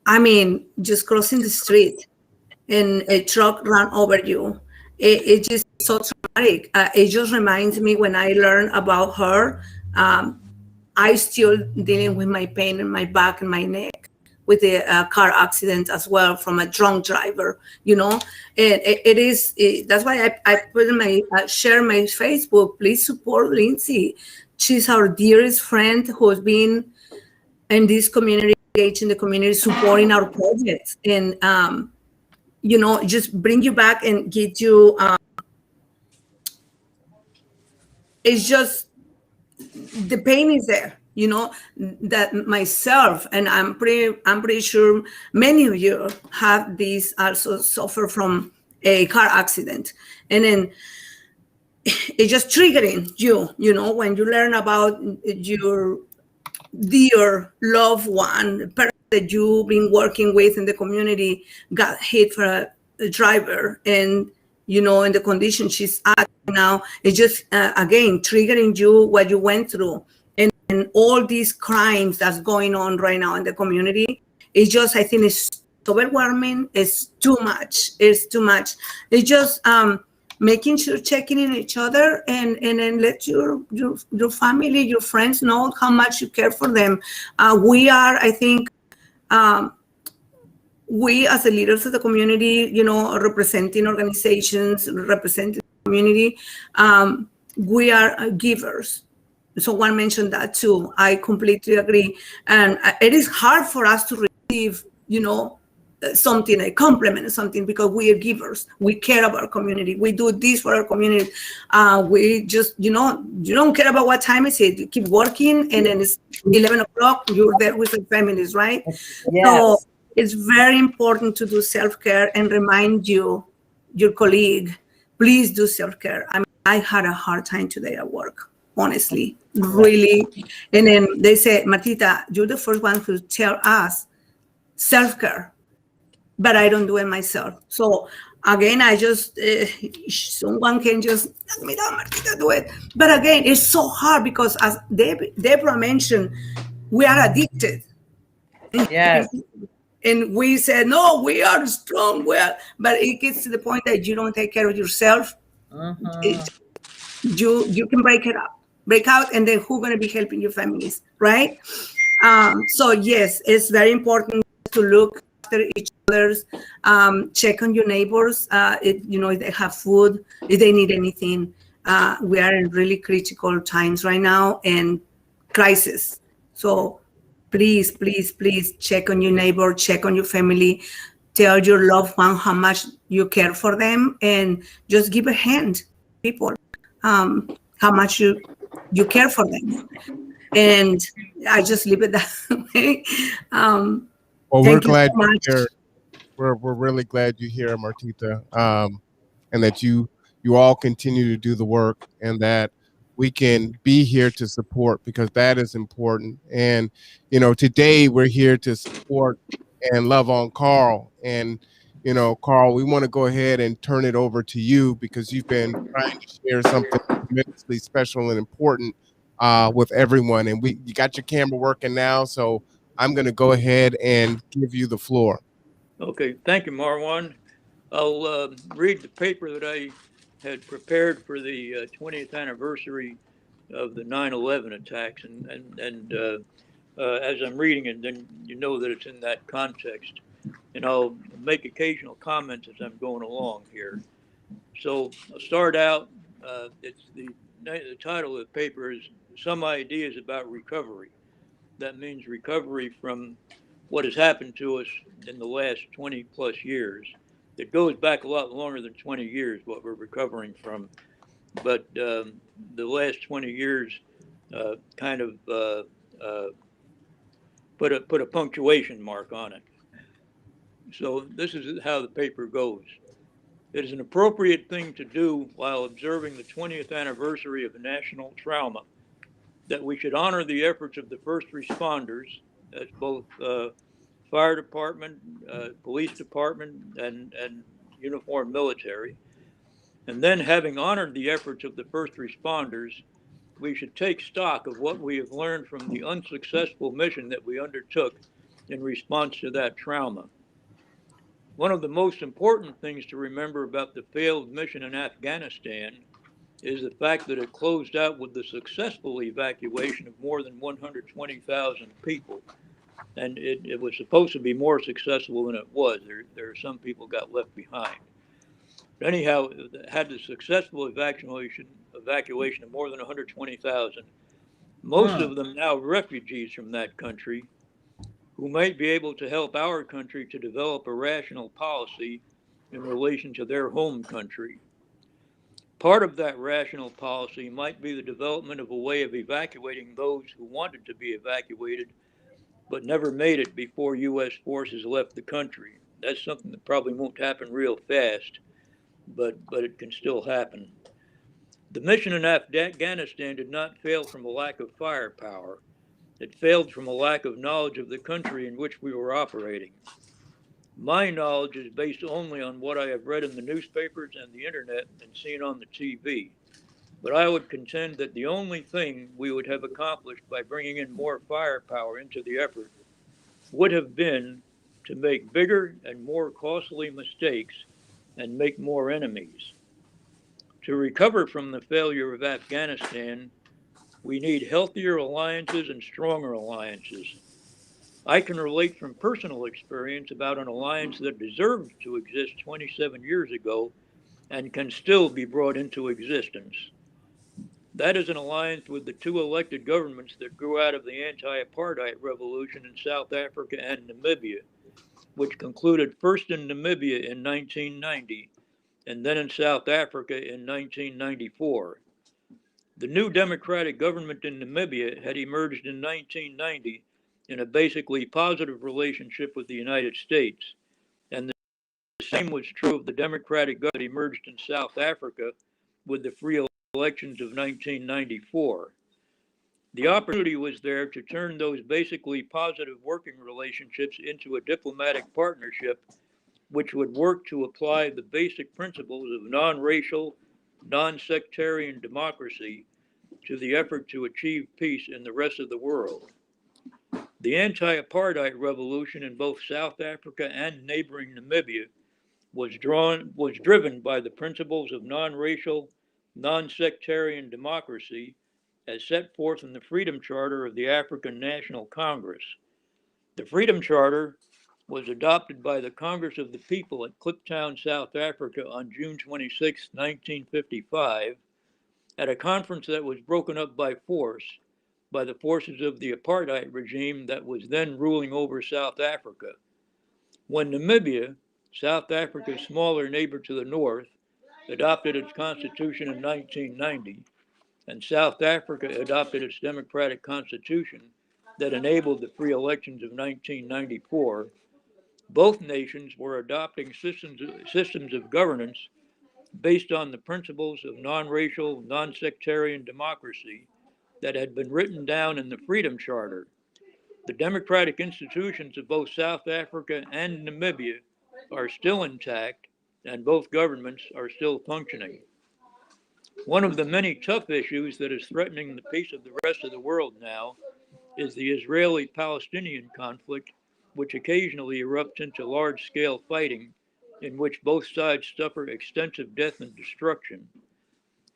I mean, just crossing the street and a truck ran over you. It just so traumatic. It just reminds me when I learned about her, I still dealing with my pain in my back and my neck with the car accident as well from a drunk driver, and it is, that's why I put in my, share my Facebook, please support Lindsay. She's our dearest friend who has been in this community, engaged in the community, supporting our projects, and just bring you back and get you. It's just the pain is there, that myself, and I'm pretty sure many of you have this, also suffer from a car accident, and then it's just triggering you, when you learn about your dear loved one, the person that you've been working with in the community got hit for a driver, and in the condition she's at now, it's just again triggering you what you went through, and all these crimes that's going on right now in the community. It's just, I think it's overwhelming. It's too much. It's just making sure, checking in each other, and then let your family, your friends know how much you care for them. We are, I think, we as the leaders of the community, representing organizations, representing the community, we are givers. Someone mentioned that too. I completely agree. And it is hard for us to receive, something, a compliment or something, because we are givers. We care about our community. We do this for our community. We just, you don't care about what time is it. You keep working, and then it's 11 o'clock, you're there with your families, right? Yes. So it's very important to do self-care and remind your colleague, please do self-care. I mean, I had a hard time today at work, honestly, really. And then they say, Martita, you're the first one who tell us self-care, but I don't do it myself. So again, I just, someone can just knock me down, Martita, do it. But again, it's so hard because as Deborah mentioned, we are addicted. Yes. And we said, no, we are strong. But it gets to the point that you don't take care of yourself. You can break out, and then who's going to be helping your families, right? So yes, it's very important to look after each other's, check on your neighbors, if they have food, if they need anything. We are in really critical times right now and crisis. So please, please, please check on your neighbor, check on your family, tell your loved one how much you care for them, and just give a hand, people, how much you care for them. And I just leave it that way. Well, we're Thank you glad so much. you're here. We're really glad you're here, Martita, and that you all continue to do the work, and that we can be here to support, because that is important. And today we're here to support and love on Carl. And Carl, we want to go ahead and turn it over to you, because you've been trying to share something tremendously special and important with everyone. And you got your camera working now, so I'm going to go ahead and give you the floor. Okay, thank you, Marwan. I'll read the paper that I had prepared for the 20th anniversary of the 9/11 attacks, and as I'm reading it, then you know that it's in that context. And I'll make occasional comments as I'm going along here. So I'll start out. It's the title of the paper is "Some Ideas About Recovery." That means recovery from what has happened to us in the last 20 plus years. It goes back a lot longer than 20 years, what we're recovering from. But the last 20 years kind of put a punctuation mark on it. So this is how the paper goes. It is an appropriate thing to do while observing the 20th anniversary of national trauma that we should honor the efforts of the first responders, as both fire department, police department, and uniformed military. And then, having honored the efforts of the first responders, we should take stock of what we have learned from the unsuccessful mission that we undertook in response to that trauma. One of the most important things to remember about the failed mission in Afghanistan is the fact that it closed out with the successful evacuation of more than 120,000 people. And it was supposed to be more successful than it was. There are some people got left behind. But anyhow, it had the successful evacuation of more than 120,000. Most of them now refugees from that country, who might be able to help our country to develop a rational policy in relation to their home country. Part of that rational policy might be the development of a way of evacuating those who wanted to be evacuated but never made it before U.S. forces left the country. That's something that probably won't happen real fast, but it can still happen. The mission in Afghanistan did not fail from a lack of firepower. It failed from a lack of knowledge of the country in which we were operating. My knowledge is based only on what I have read in the newspapers and the internet and seen on the TV. But I would contend that the only thing we would have accomplished by bringing in more firepower into the effort would have been to make bigger and more costly mistakes and make more enemies. To recover from the failure of Afghanistan, we need healthier alliances and stronger alliances. I can relate from personal experience about an alliance that deserved to exist 27 years ago and can still be brought into existence. That is an alliance with the two elected governments that grew out of the Anti-Apartheid Revolution in South Africa and Namibia, which concluded first in Namibia in 1990 and then in South Africa in 1994. The new democratic government in Namibia had emerged in 1990 in a basically positive relationship with the United States, and the same was true of the democratic government that emerged in South Africa with the free elections of 1994. The opportunity was there to turn those basically positive working relationships into a diplomatic partnership which would work to apply the basic principles of non-racial, non-sectarian democracy to the effort to achieve peace in the rest of the world. The Anti-Apartheid Revolution in both South Africa and neighboring Namibia was driven by the principles of non-racial, non-sectarian democracy as set forth in the Freedom Charter of the African National Congress. The Freedom Charter was adopted by the Congress of the People at Kliptown, South Africa on June 26, 1955, at a conference that was broken up by force by the forces of the apartheid regime that was then ruling over South Africa. When Namibia, South Africa's smaller neighbor to the north, adopted its constitution in 1990, and South Africa adopted its democratic constitution that enabled the free elections of 1994, both nations were adopting systems of governance based on the principles of non-racial, non-sectarian democracy that had been written down in the Freedom Charter. The democratic institutions of both South Africa and Namibia are still intact, and both governments are still functioning. One of the many tough issues that is threatening the peace of the rest of the world now is the Israeli-Palestinian conflict, which occasionally erupts into large-scale fighting in which both sides suffer extensive death and destruction.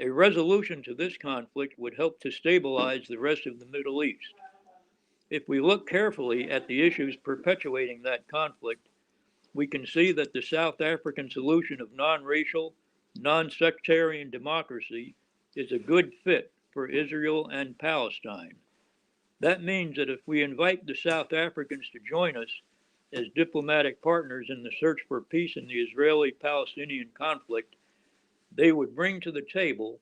A resolution to this conflict would help to stabilize the rest of the Middle East. If we look carefully at the issues perpetuating that conflict, we can see that the South African solution of non-racial, non-sectarian democracy is a good fit for Israel and Palestine. That means that if we invite the South Africans to join us as diplomatic partners in the search for peace in the Israeli-Palestinian conflict, they would bring to the table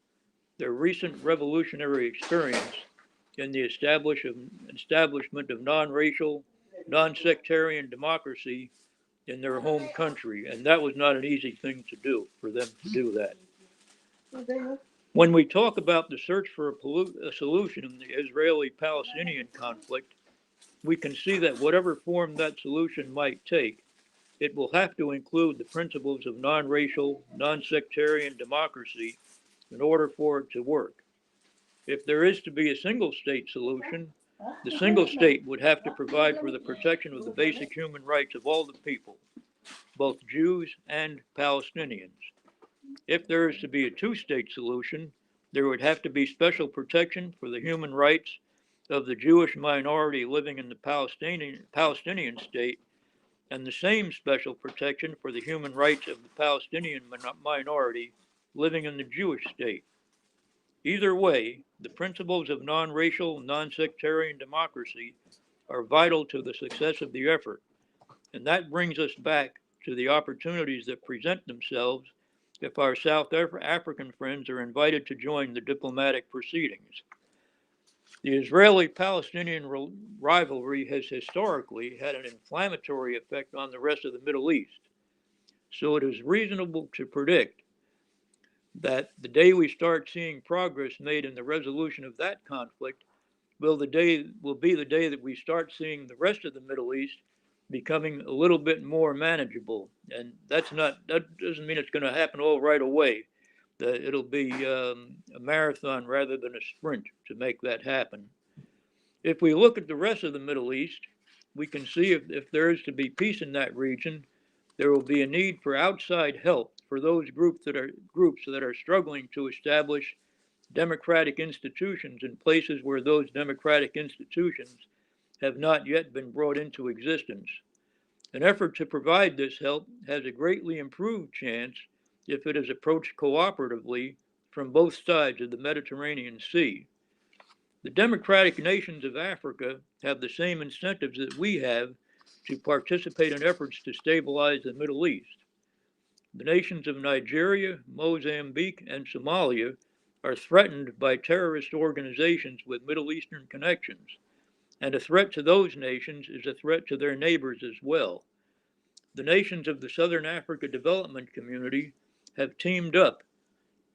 their recent revolutionary experience in the establishment of non-racial, non-sectarian democracy in their home country. And that was not an easy thing to do, for them to do that. When we talk about the search for a solution in the Israeli-Palestinian conflict, we can see that whatever form that solution might take, it will have to include the principles of non-racial, non-sectarian democracy in order for it to work. If there is to be a single state solution, the single state would have to provide for the protection of the basic human rights of all the people, both Jews and Palestinians. If there is to be a two-state solution, there would have to be special protection for the human rights of the Jewish minority living in the Palestinian state, and the same special protection for the human rights of the Palestinian minority living in the Jewish state. Either way, the principles of non-racial, non-sectarian democracy are vital to the success of the effort, and that brings us back to the opportunities that present themselves if our South African friends are invited to join the diplomatic proceedings. The Israeli-Palestinian rivalry has historically had an inflammatory effect on the rest of the Middle East. So it is reasonable to predict that the day we start seeing progress made in the resolution of that conflict will be the day that we start seeing the rest of the Middle East becoming a little bit more manageable. And that doesn't mean it's going to happen all right away. It'll be a marathon rather than a sprint to make that happen. If we look at the rest of the Middle East, we can see if there is to be peace in that region, there will be a need for outside help for those groups that are struggling to establish democratic institutions in places where those democratic institutions have not yet been brought into existence. An effort to provide this help has a greatly improved chance if it is approached cooperatively from both sides of the Mediterranean Sea. The democratic nations of Africa have the same incentives that we have to participate in efforts to stabilize the Middle East. The nations of Nigeria, Mozambique, and Somalia are threatened by terrorist organizations with Middle Eastern connections, and a threat to those nations is a threat to their neighbors as well. The nations of the Southern Africa Development Community have teamed up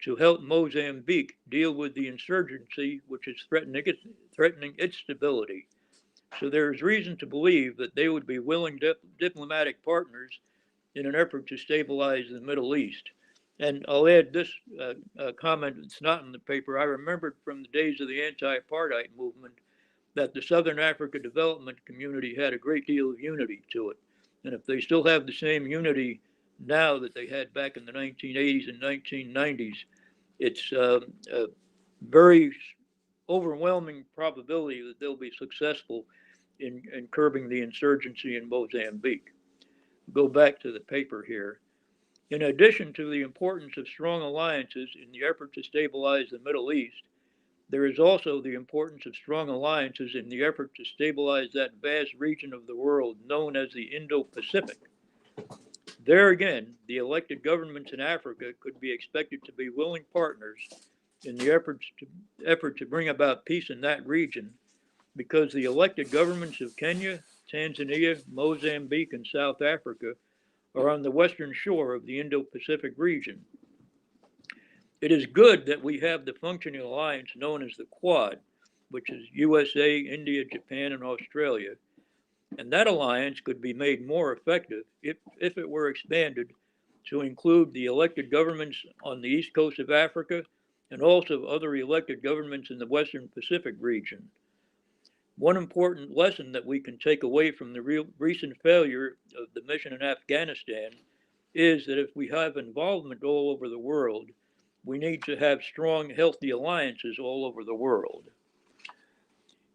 to help Mozambique deal with the insurgency which is threatening its stability. So there is reason to believe that they would be willing diplomatic partners in an effort to stabilize the Middle East. And I'll add this comment that's not in the paper. I remembered from the days of the anti-apartheid movement that the Southern Africa Development Community had a great deal of unity to it. And if they still have the same unity now that they had back in the 1980s and 1990s, it's a very overwhelming probability that they'll be successful in curbing the insurgency in Mozambique. Go back to the paper here. In addition to the importance of strong alliances in the effort to stabilize the Middle East, there is also the importance of strong alliances in the effort to stabilize that vast region of the world known as the Indo-Pacific. There again, the elected governments in Africa could be expected to be willing partners in the effort to bring about peace in that region, because the elected governments of Kenya, Tanzania, Mozambique, and South Africa are on the western shore of the Indo-Pacific region. It is good that we have the functioning alliance known as the Quad, which is USA, India, Japan, and Australia. And that alliance could be made more effective if it were expanded to include the elected governments on the east coast of Africa and also other elected governments in the Western Pacific region. One important lesson that we can take away from the recent failure of the mission in Afghanistan is that if we have involvement all over the world, we need to have strong, healthy alliances all over the world.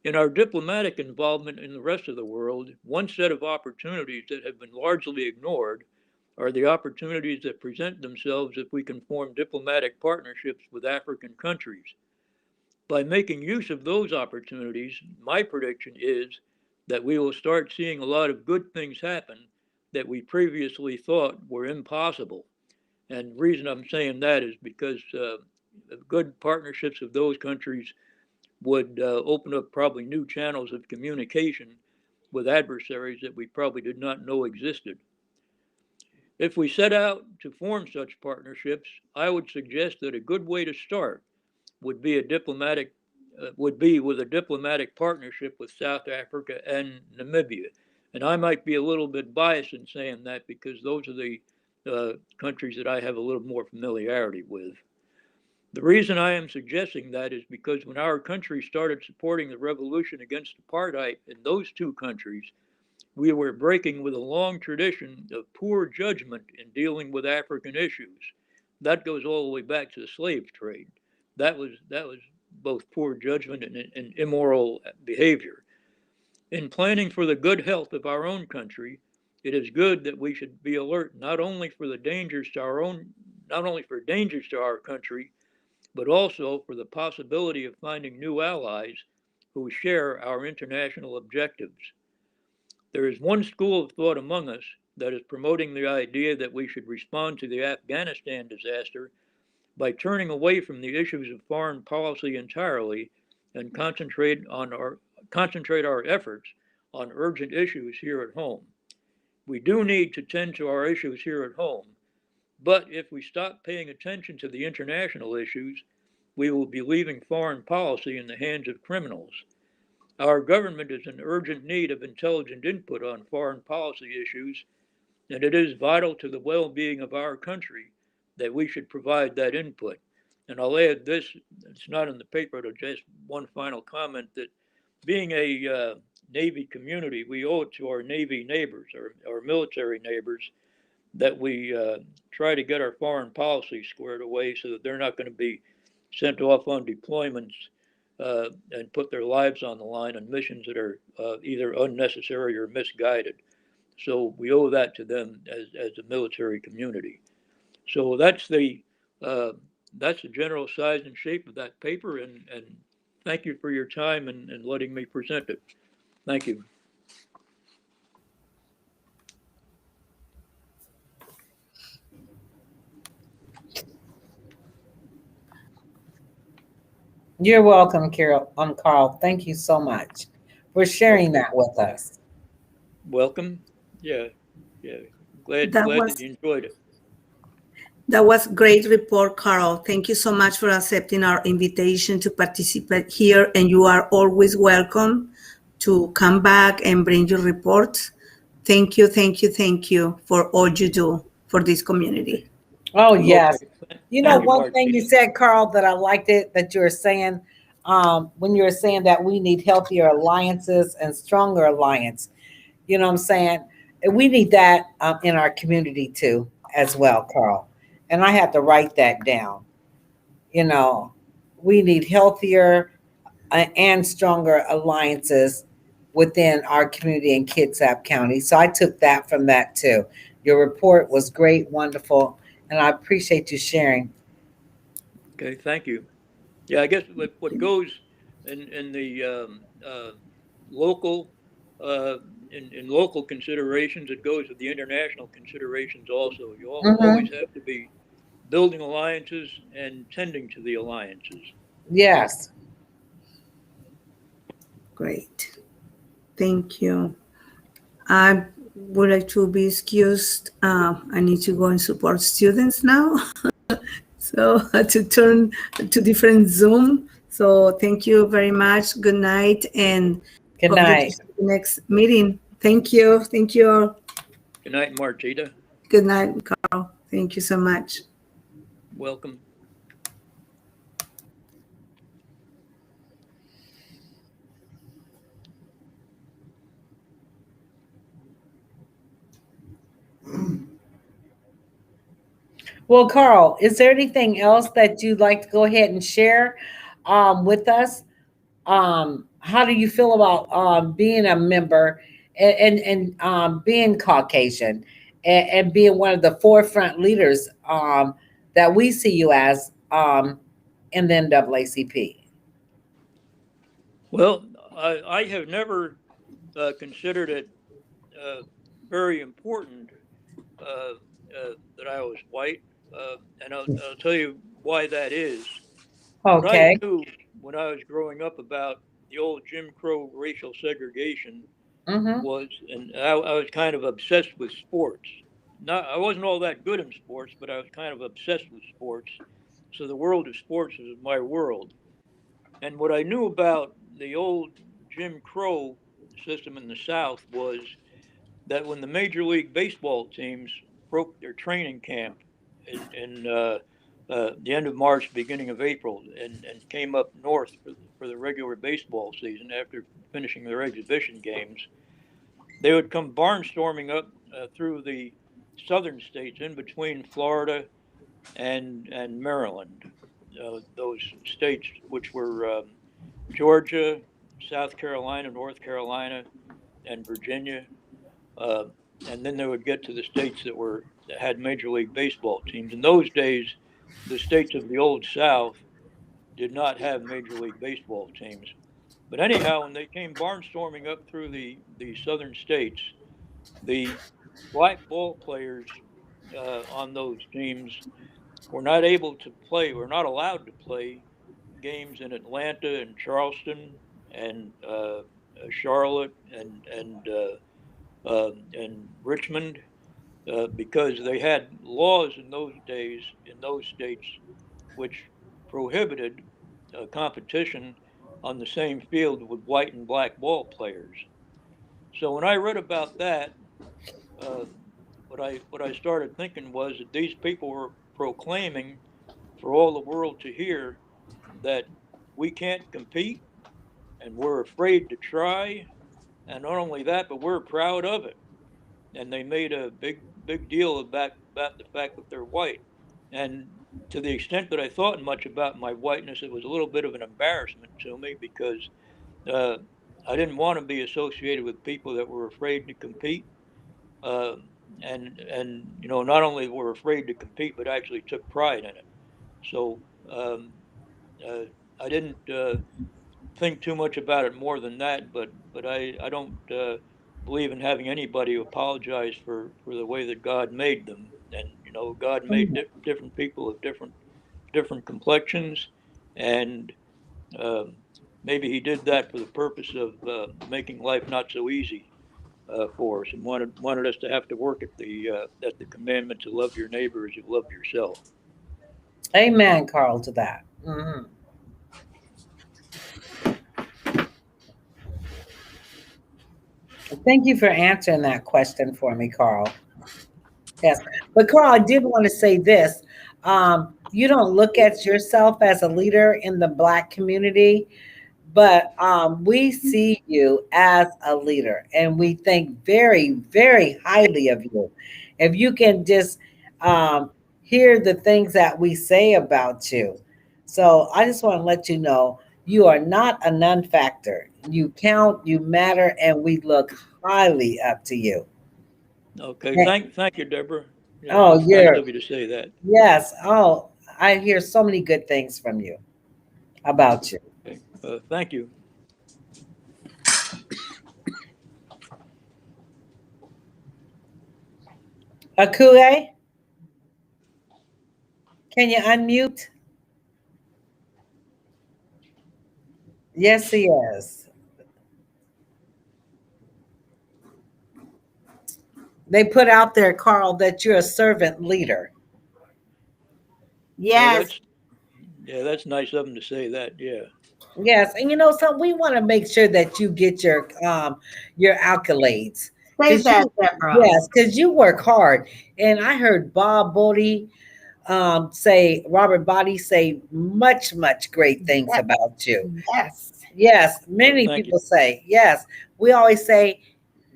In our diplomatic involvement in the rest of the world, one set of opportunities that have been largely ignored are the opportunities that present themselves if we can form diplomatic partnerships with African countries. By making use of those opportunities, my prediction is that we will start seeing a lot of good things happen that we previously thought were impossible. And the reason I'm saying that is because good partnerships of those countries would open up probably new channels of communication with adversaries that we probably did not know existed. If we set out to form such partnerships, I would suggest that a good way to start would be with a diplomatic partnership with South Africa and Namibia. And I might be a little bit biased in saying that because those are the countries that I have a little more familiarity with. The reason I am suggesting that is because when our country started supporting the revolution against apartheid in those two countries, we were breaking with a long tradition of poor judgment in dealing with African issues. That goes all the way back to the slave trade. That was both poor judgment and immoral behavior. In planning for the good health of our own country, it is good that we should be alert not only for dangers to our country, but also for the possibility of finding new allies who share our international objectives. There is one school of thought among us that is promoting the idea that we should respond to the Afghanistan disaster by turning away from the issues of foreign policy entirely and concentrate our efforts on urgent issues here at home. We do need to tend to our issues here at home, but if we stop paying attention to the international issues, we will be leaving foreign policy in the hands of criminals. Our government is in urgent need of intelligent input on foreign policy issues, and it is vital to the well-being of our country that we should provide that input. And I'll add this, it's not in the paper, but just one final comment, that being a Navy community, we owe it to our Navy neighbors, our military neighbors, that we try to get our foreign policy squared away so that they're not going to be sent off on deployments and put their lives on the line on missions that are either unnecessary or misguided. So we owe that to them as a military community. So that's the general size and shape of that paper, and thank you for your time and letting me present it. Thank you. You're welcome, Carl. Thank you so much for sharing that with us. Welcome. Yeah. Glad that you enjoyed it. That was a great report, Carl. Thank you so much for accepting our invitation to participate here, and you are always welcome to come back and bring your reports. thank you for all you do for this community. Oh, yes. Okay. You know, Thank you, one thing you Martina. said, Carl, that I liked it, that you were saying, when you were saying that we need healthier alliances and stronger alliance, you know what I'm saying? And we need that in our community too, as well, Carl. And I had to write that down. You know, we need healthier and stronger alliances within our community in Kitsap County. So I took that from that too. Your report was great, wonderful, and I appreciate you sharing. Okay, thank you. Yeah, I guess what goes in the local uh, in local considerations, it goes with the international considerations also. You always Mm-hmm. have to be building alliances and tending to the alliances. Yes. Great. Thank you. I would like to be excused. I need to go and support students now. So to turn to different Zoom. So thank you very much. Good night and Good hope that you night. see the next meeting. Thank you. Thank you. Good night, Martita. Good night, Carl. Thank you so much. Welcome. Well, Carl, is there anything else that you'd like to go ahead and share with us? How do you feel about being a member and being Caucasian and being one of the forefront leaders that we see you as in the NAACP? Well, I have never considered it uh, very important that I was white, and I'll tell you why that is. What I Okay. knew when I was growing up about the old Jim Crow racial segregation Mm-hmm. was, and I was kind of obsessed with sports. Not, I wasn't all that good in sports, but I was kind of obsessed with sports. So the world of sports was my world. And what I knew about the old Jim Crow system in the South was that when the Major League Baseball teams broke their training camp in the end of March, beginning of April, and came up north for the regular baseball season after finishing their exhibition games, they would come barnstorming up through the southern states in between Florida and Maryland, those states which were Georgia, South Carolina, North Carolina, and Virginia. Uh, and then they would get to the states that had Major League Baseball teams. In those days, the states of the old South did not have Major League Baseball teams. But anyhow, when they came barnstorming up through the southern states, the black ball players on those teams were not able to play, were not allowed to play games in Atlanta and Charleston and Charlotte and Richmond because they had laws in those days in those states which prohibited competition on the same field with white and black ball players. So when I read about that, uh, what I started thinking was that these people were proclaiming for all the world to hear that we can't compete and we're afraid to try, and not only that, but we're proud of it. And they made a big deal about the fact that they're white. And to the extent that I thought much about my whiteness, it was a little bit of an embarrassment to me because uh, I didn't want to be associated with people that were afraid to compete. Uh, and not only were afraid to compete, but actually took pride in it. So um, uh, I didn't think too much about it more than that, but I don't believe in having anybody apologize for the way that God made them. And God made different people of different complexions, and um, maybe He did that for the purpose of making life not so easy for us, and wanted us to have to work at the commandment to love your neighbor as you love yourself. Amen, Carl, to that. Mm-hmm. Thank you for answering that question for me, Carl. Yes, but Carl, I did want to say this. You don't look at yourself as a leader in the Black community, but we see you as a leader, and we think very, very highly of you. If you can just hear the things that we say about you. So I just want to let you know you are not a non-factor. You count, you matter, and we look highly up to you. Okay, thank you, Deborah. Yeah, Oh, that's nice you're of you to say that. yes. Oh, I hear so many good things from you about you. Okay, thank you. Akue, can you unmute? Yes, he is. They put out there, Carl, that you're a servant leader. Well, Yes, that's nice of them to say that. Yeah. Yes, and so we want to make sure that you get your accolades. say Because that, you, Deborah. yes, because you work hard. And I heard Bob Bodie say, Robert Body say much, much great things Yes, about you. yes, Yes, many Thank you. people say, yes. We always say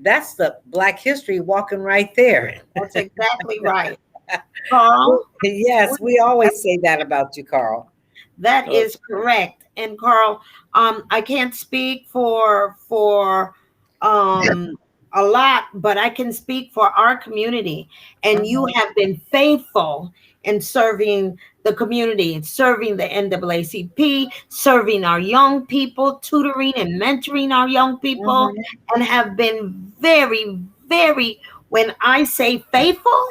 that's the Black history walking right there. that's exactly right. Carl, Yes, we always say that about you, Carl. that Uh, is correct. And Carl, I can't speak for um a lot, but I can speak for our community. And you have been faithful in serving the community, and serving the NAACP, serving our young people, tutoring and mentoring our young people, Mhm. and have been very, very, when I say faithful,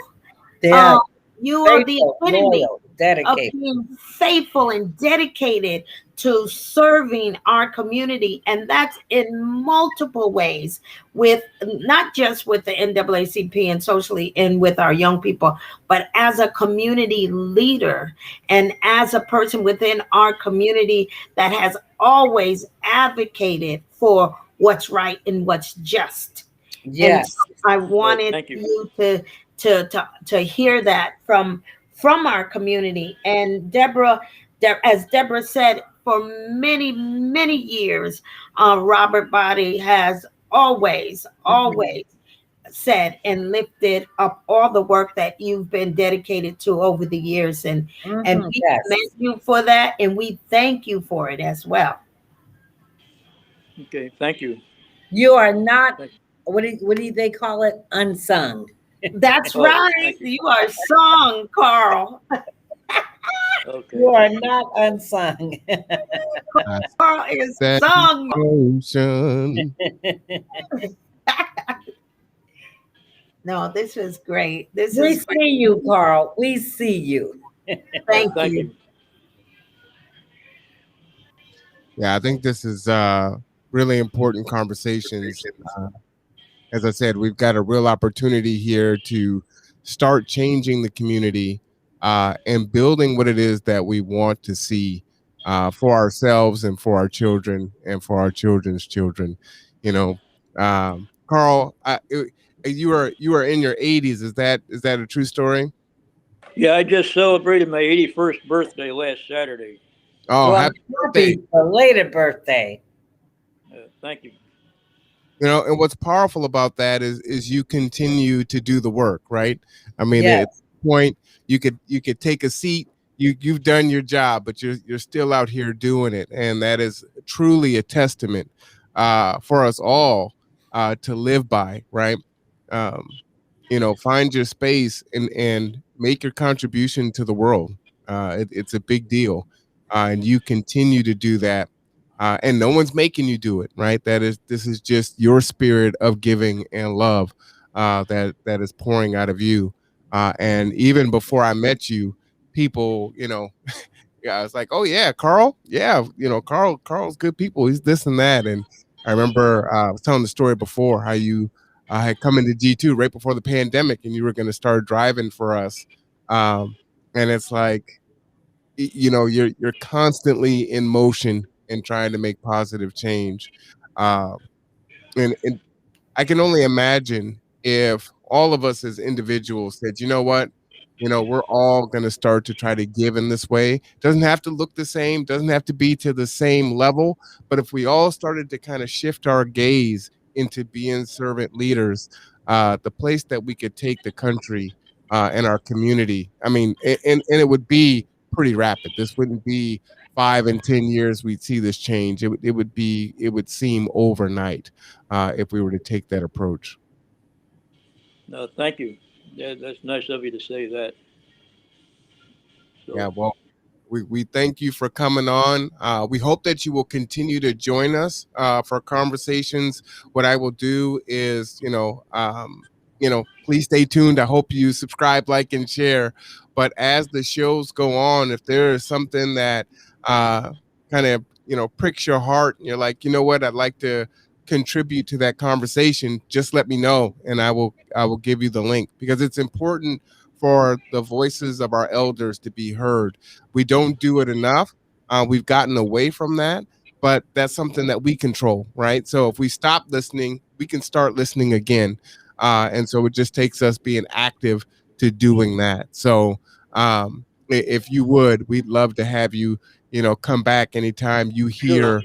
Yeah, um, you are the faithful, epitome loyal, of dedicated. being faithful and dedicated to serving our community. And that's in multiple ways, with not just with the NAACP and socially and with our young people, but as a community leader and as a person within our community that has always advocated for what's right and what's just. And so Yes. I wanted thank you. you to hear that from our community. And Deborah, as Deborah said, for many, many years, Robert Body has always said and lifted up all the work that you've been dedicated to over the years. And we Yes. commend you for that, and we thank you for it as well. Okay, thank you. You are not, Thank what do they call it? Unsung. That's Oh, right. thank you. You are sung, Carl. Okay. You are not unsung. Carl is That sung. ocean. No, this was great. This We is see you, Carl. We see you. thank Thank you. you. Yeah, I think this is really important conversations. As I said, we've got a real opportunity here to start changing the community and building what it is that we want to see for ourselves and for our children and for our children's children. You know, Carl, you are in your 80s. Is that a true story? Yeah, I just celebrated my 81st birthday last Saturday. Oh, Well, happy birthday! happy belated birthday. Thank you. And what's powerful about that is you continue to do the work, right? I mean, Yes. at this point you could take a seat. You've done your job, but you're still out here doing it, and that is truly a testament for us all to live by, right? Um, find your space and make your contribution to the world. It's a big deal, and you continue to do that, and no one's making you do it, right? This is just your spirit of giving and love that is pouring out of you. And even before I met you, people, yeah, it's like, oh yeah, Carl, yeah, Carl's good people. He's this and that. And I remember I was telling the story before how you had come into G2 right before the pandemic, and you were going to start driving for us. And it's like, you're constantly in motion and trying to make positive change. And I can only imagine if all of us as individuals said, you know what, we're all going to start to try to give in this way. Doesn't have to look the same, doesn't have to be to the same level, but if we all started to kind of shift our gaze into being servant leaders, the place that we could take the country and our community, I mean, and it would be pretty rapid. This wouldn't be 5 and 10 years we'd see this change. It would seem overnight if we were to take that approach. No, thank you. Yeah, that's nice of you to say that. So, Yeah, well, we thank you for coming on. We hope that you will continue to join us for conversations. What I will do is, please stay tuned. I hope you subscribe, like, and share. But as the shows go on, if there is something that kind of, pricks your heart, and you're like, you know what, I'd like to contribute to that conversation, just let me know, and I will give you the link, because it's important for the voices of our elders to be heard. We don't do it enough. We've gotten away from that, but that's something that we control, right? So if we stop listening, we can start listening again. And so it just takes us being active to doing that. So if you would, we'd love to have you, come back anytime you hear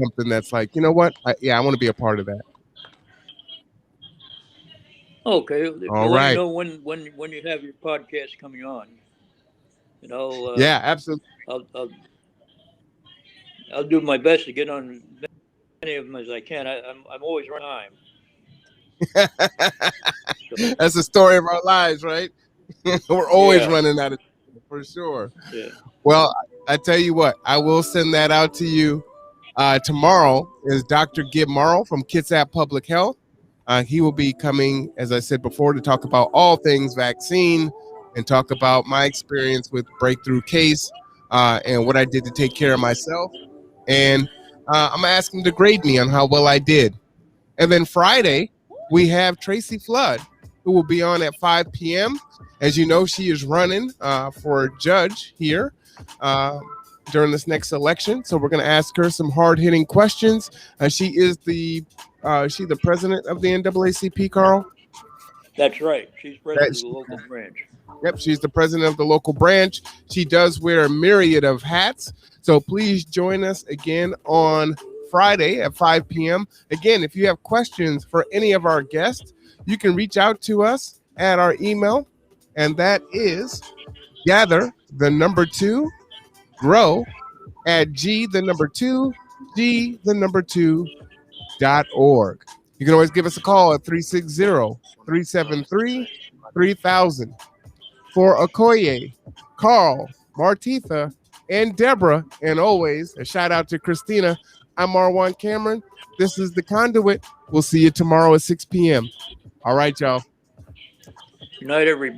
something that's like, you know what? I want to be a part of that. okay. All Let right. me know when you have your podcast coming on. Yeah, absolutely. I'll do my best to get on many of them as I can. I'm always running time. That's the story of our lives, right? We're always running out of time, for sure. Yeah. Well, I tell you what, I will send that out to you. Tomorrow is Dr. Gib Morrow from Kitsap Public Health. He will be coming, as I said before, to talk about all things vaccine and talk about my experience with Breakthrough Case and what I did to take care of myself. And I'm going to ask him to grade me on how well I did. And then Friday, we have Tracy Flood, who will be on at 5 p.m. As you know, she is running for a judge here during this next election. So we're going to ask her some hard-hitting questions. She is the president of the NAACP, Carl? That's right. She's president of the local branch. Yep, she's the president of the local branch. She does wear a myriad of hats. So please join us again on Friday at 5 p.m. Again, if you have questions for any of our guests, you can reach out to us at our email, and that is gather2g2.org. You can always give us a call at 360-373-3000. For Okoye, Carl, Martitha, and Deborah, and always a shout out to Christina, I'm Marwan Cameron. This is The Conduit. We'll see you tomorrow at 6 p.m. All right, y'all. Good night, everybody.